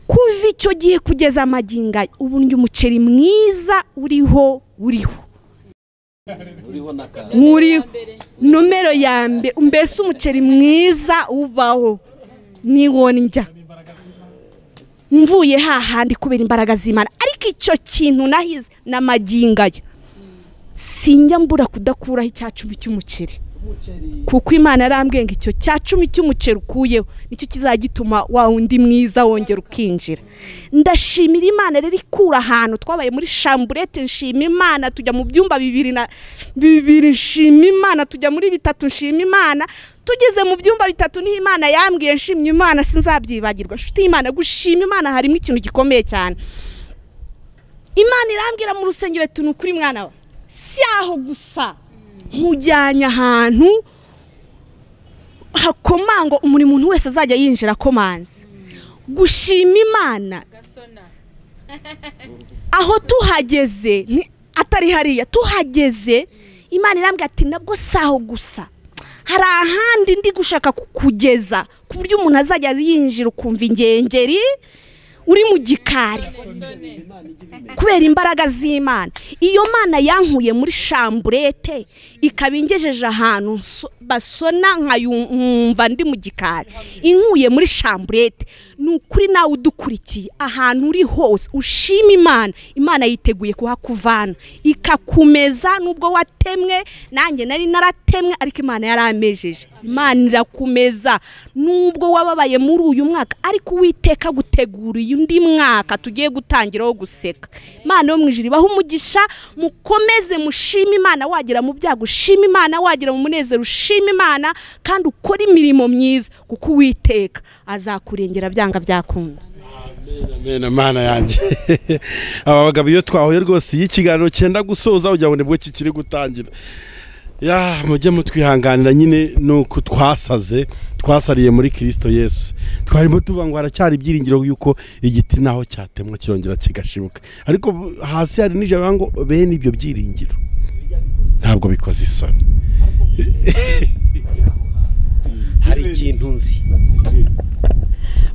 Kuva icyo gihe kugeza amaginga ubu ndi umuceri mwiza uriho muri numero ya mbe mbese umuceri mwiza ubaho niwo njya mvuye hahandi kubera imbaraga z'Imana. Ariko icyo kintu nahize n'amaginga sinjya mbura kudakuraho icyacu cy'umuceri, kuko Imana yarambwiye ngo icyo cyacu cy'umuceri ukuyeho nicyo kizagituma wa undi mwiza wongera ukinjira. Ndashimira Imana rero ikura ahantu twabaye muri chambrette, nshima Imana tujya mu byumba 2 nshima Imana tujya muri 3 nshima Imana tugeze mu byumba 3 ni Imana yambwiye nshimye Imana sinzabyibagirwa. Nshuti Imana gushima Imana harimo ikintu gikomeye cyane. Imana irambwira mu rusengero ati nukuri mwana wa si aho gusa mujyanya ahantu hakomango umuri muntu wese azajya yinjira komanze gushima Imana aho tuhageze atari hariya tuhageze. Imana irambwira ati nabwo saho gusa hari ahandi ndi gushaka kugeza ku buryo umuntu azajya yinjira ukumva ingengeri uri mu gikari kubera imbaraga z'Imana. Iyo Mana yankuye muri chambrette ikabingejeje ahantu basona nkayumva ndi mu gikari, inkuye muri chambrette. Nukuri nawe udukurikiye ahantu uri hose ushima Imana, Imana yiteguye kuhakuvana ikakumeza. Nubwo watemwe nanjye nari naratemwe ariko Imana yaramejeje. Imana irakumeza nubwo wababaye muri uyu mwaka ariko Uwiteka gutegura undi mwaka tugiye gutangiraho guseka. Imana yo mwijuru ibaho umugisha, mukomeze mushima Imana, wagira mu byago ushima Imana, wagira mu munezero ushima Imana, kandi ukora imirimo myiza kuko Uwiteka azakurengera byanga byakunda. Amen Mana yanjye. Aba bagabo iyo twahuye rwose y'ikiganiro cyenda gusoza ujya bone bwo kikiri gutangira. Mujye mutwihanganira nyine nuko twasariye muri Kristo Yesu. Twarimo tuvuga ngo haracyari ibyiringiro yuko igiti naho cyatemwa kirongera kigashibuka, ariko hasi hari n'ijambo ngo bene ibyo byiringiro ntabwo bikoze isoni. Hari ikintu nzi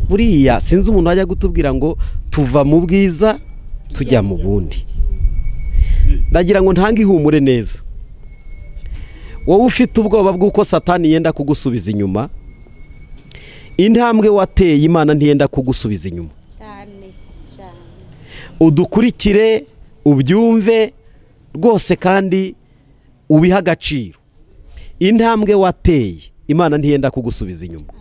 buriya sinzi umuntu ajya gutubwira ngo tuva mu bwiza tujya mu bundi. Ndagira ngo ntange ihumure neza. Wowe ufite ubwoba bw'uko Satani yenda kugusubiza inyuma, intambwe wateye Imana ntiyenda kugusubiza inyuma cyane. Udukurikire ubyumve rwose kandi ubiha agaciro. Intambwe wateye Imana ntiyenda kugusubiza inyuma.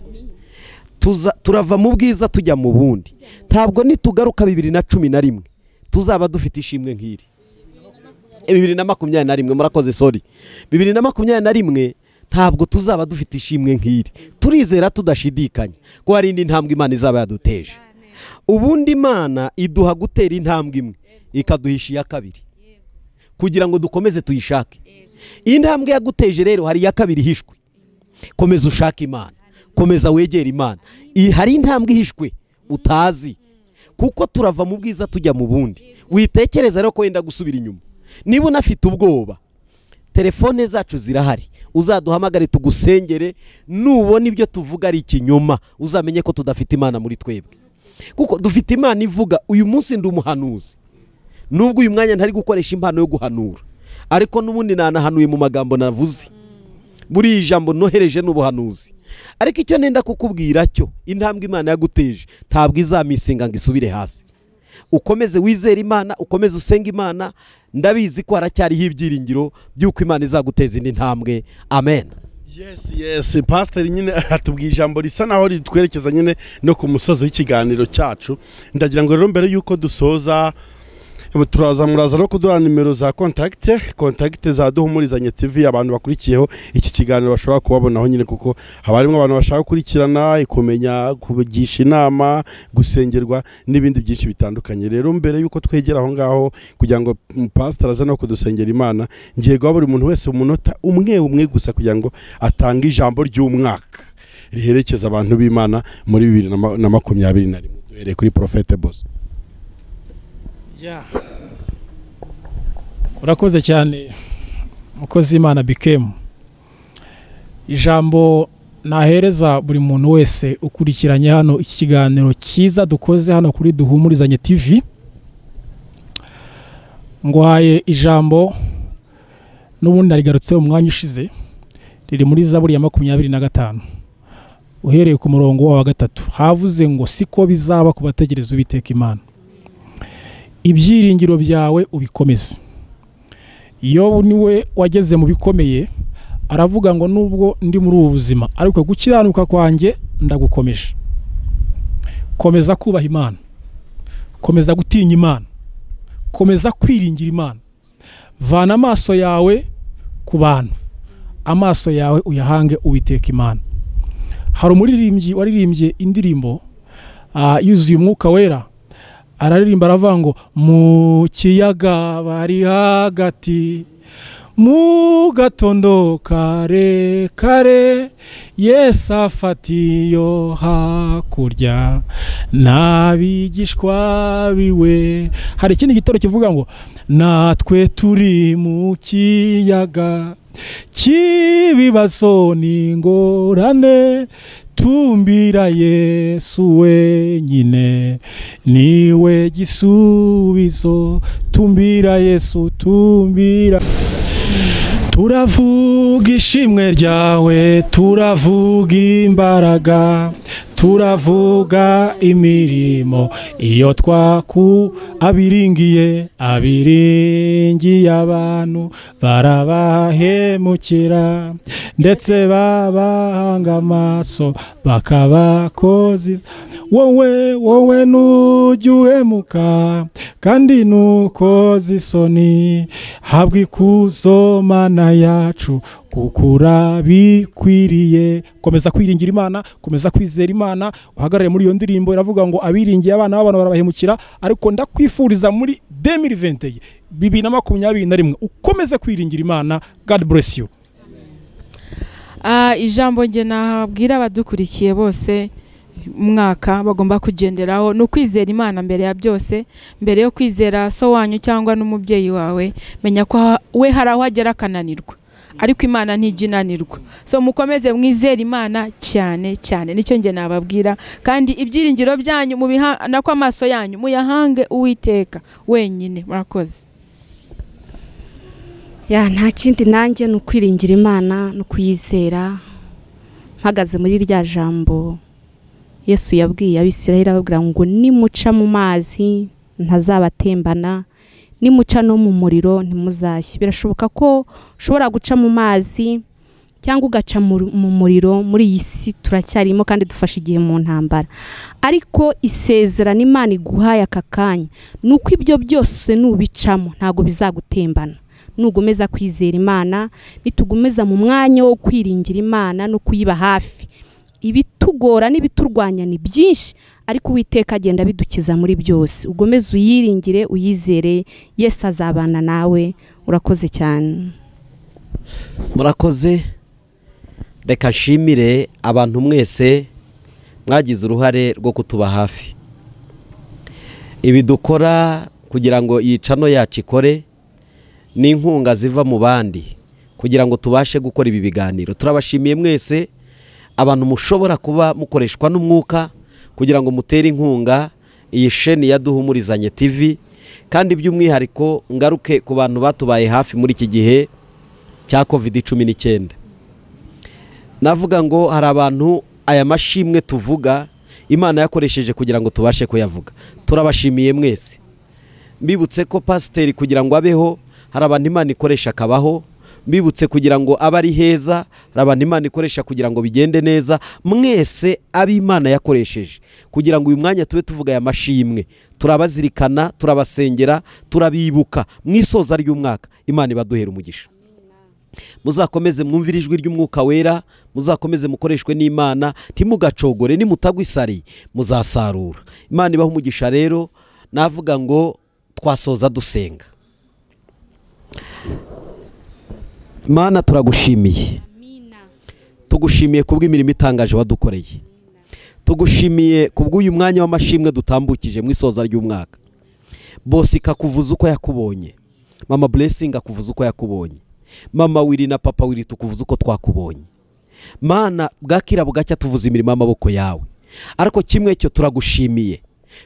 Turava mu bwiza tujya mu bundi. Ntabwo nitugaruka 2011 tuzaba dufite ishimwe nk'iri. 2021 murakoze sorry 2021 ntabwo tuzaba dufite ishimwe nk'iri. Turizera tudashidikanya ko hari indi ntambwe Imana izaba yaduteje. Ubundi Imana iduha gutera intambwe imwe ikaduhisha iya kabiri kugira ngo dukomeze tuyishake. Intambwe yaguteje rero hari iya kabiri hishwe. Komeza ushaka Imana, komeza wegera Imana. Hari intambwe ihishwe utazi kuko turava mu bwiza tujya mu bundi. Witekereza rero ko wenda gusubira inyuma. Niba unafite ubwoba, telefone zacu zirahari, uzaduhamagare tugusengere. Nubona ibyo tuvuga ari ikinyoma uzamenye ko tudafite Imana muri twebwe, kuko dufite Imana ivuga. Uyu munsi ndi umuhanuzi, nubwo uyu mwanya ntari gukoresha impano yo guhanura, ariko n'ubundi nanahanuye mu magambo navuze. Buri ijambo nohereje n'ubuhanuzi. Ariko icyo nenda kukubwira cyo, intambwe Imana yaguteje ntabwo izamisinga ngo isubire hasi. Ukomeze wizera Imana, ukomeze usenga Imana. Ndabizi ko haracyariho ibyiringiro by'uko Imana izaguteza indi ntambwe. Amen. Yes pastor nyine atubwiye ijambo risa naho ritwerekeza nyine no ku musozo w'ikiganiro cyacu. Ndagira ngo rero mbere yuko dusoza muraza no kuduha nimero za contact za Duhumurizanye TV. Abantu bakurikiyeho iki kiganiro bashobora kubabonaho nyine, kuko haba harimo abantu bashaka gukurikirana, kumenya, kugisha inama, gusengerwa n'ibindi byinshi bitandukanye. Rero mbere yuko twegera aho ngaho kugira ngo pastor aza no kudusengera Imana, ngiye guha buri muntu wese umunota umwe gusa kugira ngo atange ijambo ry'umwaka riherekeza abantu b'Imana muri 2021. Duhereye kuri Prophet Boss. Urakoze cyane mukozi Imana bikemu. Ijambo nahereza buri muntu wese ukurikiranye hano iki kiganiro cyiza dukoze hano kuri Duhumurizanye TV, nguhaye ijambo n'ubundi narigarutse umwanya ushize, riri muri Zaburi ya 25 uhereye ku murongo wa 3, havuze ngo siko bizaba ku bategereza Uwiteka Imana, ibyiringiro byawe ubikomeze. Yobu niwe wageze mu bikomeye, aravuga ngo nubwo ndi muri ubu buzima ariko gukiranuka kwanjye ndagukomeje. Komeza kubaha Imana, komeza gutinya Imana, komeza kwiringira Imana. Vana amaso yawe ku bantu, amaso yawe uyahange Uwiteka Imana. Hari umuririmbyi waririmbye indirimbo yuzuye umwuka wera, araririmba aravuga ngo mu kiyaga bari hagati, mu gatondo kare kare, Yesu afatiyo hakurya n'abigishwa biwe. Hari ikindi gitoro kivuga ngo natwe turi mu kiyaga cy'ibibazo n'ingorane, tumbira Yesu wenyine niwe gisubizo, tumbira Yesu, tumbira. Turavuga ishimwe ryawe, turavuga imbaraga, turavuga imirimo iyo abiringiye abantu barabahemukira, ndetse babahanga amaso bakabakoza. Wowe nujya uhemuka kandi nukoza isoni, habwa ikuzo Mana yacu kuko urabikwiriye. Komeza kwiringira Imana, komeza kwizera Imana, uhagarare muri iyo ndirimbo iravuga ngo abiringiye abana b'abantu barabahemukira, ariko ndakwifuriza muri 2021 ukomeze kwiringira Imana. God bless you. Ijambo nge nabwira abadukurikiye bose umwaka bagomba kugenderaho no kwizera Imana mbere ya byose. Mbere yo kwizera so wanyu cyangwa n'umubyeyi wawe, menya ko we haraho agera kananirwa, ariko Imana ntijinanirwa. So mukomeze mwizera Imana cyane cyane, nicyo nge nababwira. Kandi ibyiringiro byanyu mubihana kwa amaso yanyu muyahange Uwiteka wenyine. Murakoze. Nta kindi nanjye no kwiringira Imana no kuyizera. Mpagaze muri rya jambo Yesu yabwiye Abisirayeli ababwira ngo nimuca mu mazi ntazabatembana, nimuca no mu muriro ntimuzashye. Birashoboka ko ushobora guca mu mazi cyangwa ugaca mu muriro. Muri iyi si turacyarimo kandi dufashe igihe mu ntambara, ariko isezerano Imana iguhaye aka kanya nuko ibyo byose nubicamo ntago bizagutembana. Nugomeza kwizera Imana, nitugomeza mu mwanya wo kwiringira Imana no kuyiba hafi. Ibitugora n'ibiturwanya ni byinshi, ariko Uwiteka agenda bidukiza muri byose. Ugomeze uyiringire, uyizere, Yesu azabana nawe. Urakoze cyane. Murakoze. Reka nshimire abantu mwese mwagize uruhare rwo kutuba hafi. Ibi dukora kugira ngo iyi chano yacu ikore n'inkunga ziva mu bandi kugira ngo tubashe gukora ibi biganiro. Turabashimiye mwese abantu mushobora kuba mukoreshwa n'umwuka kugira ngo mutere inkunga iyi sheni ya Duhumurizanye TV. Kandi by'umwihariko ngaruke ku bantu batubaye hafi muri iki gihe cya COVID-19. Navuga ngo hari abantu aya mashimwe tuvuga Imana yakoresheje kugira ngo tubashe kuyavuga. Turabashimiye mwese. Mbibutse ko pasiteri kugira ngo abeho hari abantu Imana ikoresha akabaho. Mbibutse kugira ngo abari heza hari abantu Imana ikoresha kugira ngo bigende neza. Mwese abi Imana yakoresheje kugira ngo uyu mwanya tube tuvuga aya mashimwe, turabazirikana, turabasengera, turabibuka mwisoza ry'umwaka. Imana ibaduhera umugisha. Muzakomeze mwumvire ijwi ry'umwuka wera, muzakomeze mukoreshwe n'Imana, ntimugacogore, nimutagwa isari muzasarura. Imana ibaha umugisha. Rero navuga ngo twasoza dusenga. Mana turagushimiye, tugushimiye kubw'imirimo itangaje wadukoreye, tugushimiye kubw'uyu mwanya w'amashimwe dutambukije mu isoza ry'umwaka. Bosi ikakuvuza uko yakubonye, Mama Blessing akuvuza uko yakubonye, Mama Wiri na Papa Wiri tukuvuza uko twakubonye. Mana bwakira bugacya tuvuza imirimo y'amaboko yawe, ariko kimwe cyo turagushimiye,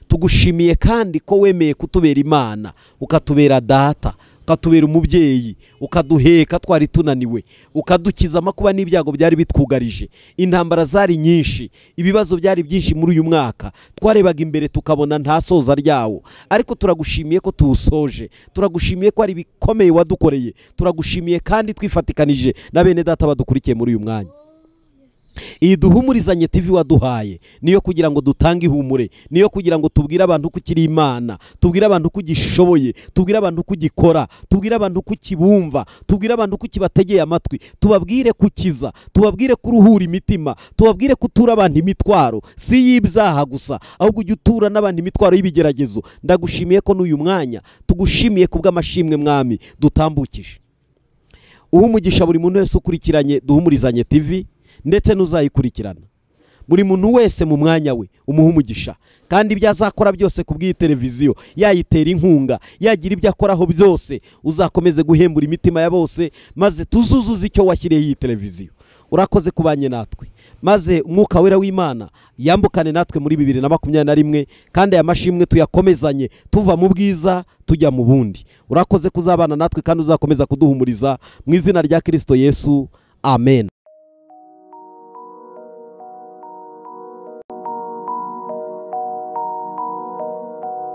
tugushimiye kandi ko wemeye kutubera Imana, ukatubera data, ukatubera umubyeyi, ukaduheka twari tunaniwe, ukadukiza amakuba n'ibyago byari bitwugarije. Intambara zari nyinshi, ibibazo byari byinshi muri uyu mwaka, twarebaga imbere tukabona nta soza ryawo, ariko turagushimiye ko tuwusoje, turagushimiye ko ari bikomeye wadukoreye, turagushimiye kandi twifatikanije na bene data badukurikiye muri uyu mwanya. Iyi duhumurizanye TV waduhaye niyo kugira ngo dutange ihumure, niyo kugira ngo tubwire abantu ko ukiri Imana, tubwire abantu ko ugishoboye, tubwire abantu ko ugikora, tubwire abantu ko ukibumva, tubwire abantu ko ukibategeye amatwi, tubabwire kukiza, tubabwire kuruhura imitima, tubabwire kutura abantu imitwaro si y'ibyaha gusa, ahubwo ujye utura n'abandi imitwaro y'ibigeragezo. Ndagushimiye ko n'uyu mwanya tugushimiye kubw'amashimwe Mwami dutambukije. Umugisha buri muntu wese ukurikiranye Duhumurizanye TV ndetse n'uzayikurikirana, buri muntu wese mu mwanya we umuha umugisha, kandi ibyo azakora byose kubw'iyi televiziyo, yayitera inkunga, yagira ibyo akoraho byose, uzakomeze guhembura imitima ya bose, maze tuzuzuze icyo washyiriye iyi televiziyo. Urakoze kubanye natwe, maze umwuka wera w'Imana yambukane natwe muri 2021, kandi aya mashimwe tuyakomezanye tuva mu bwiza tujya mu bundi. Urakoze kuzabana natwe kandi uzakomeza kuduhumuriza mu izina rya Kristo Yesu, amen.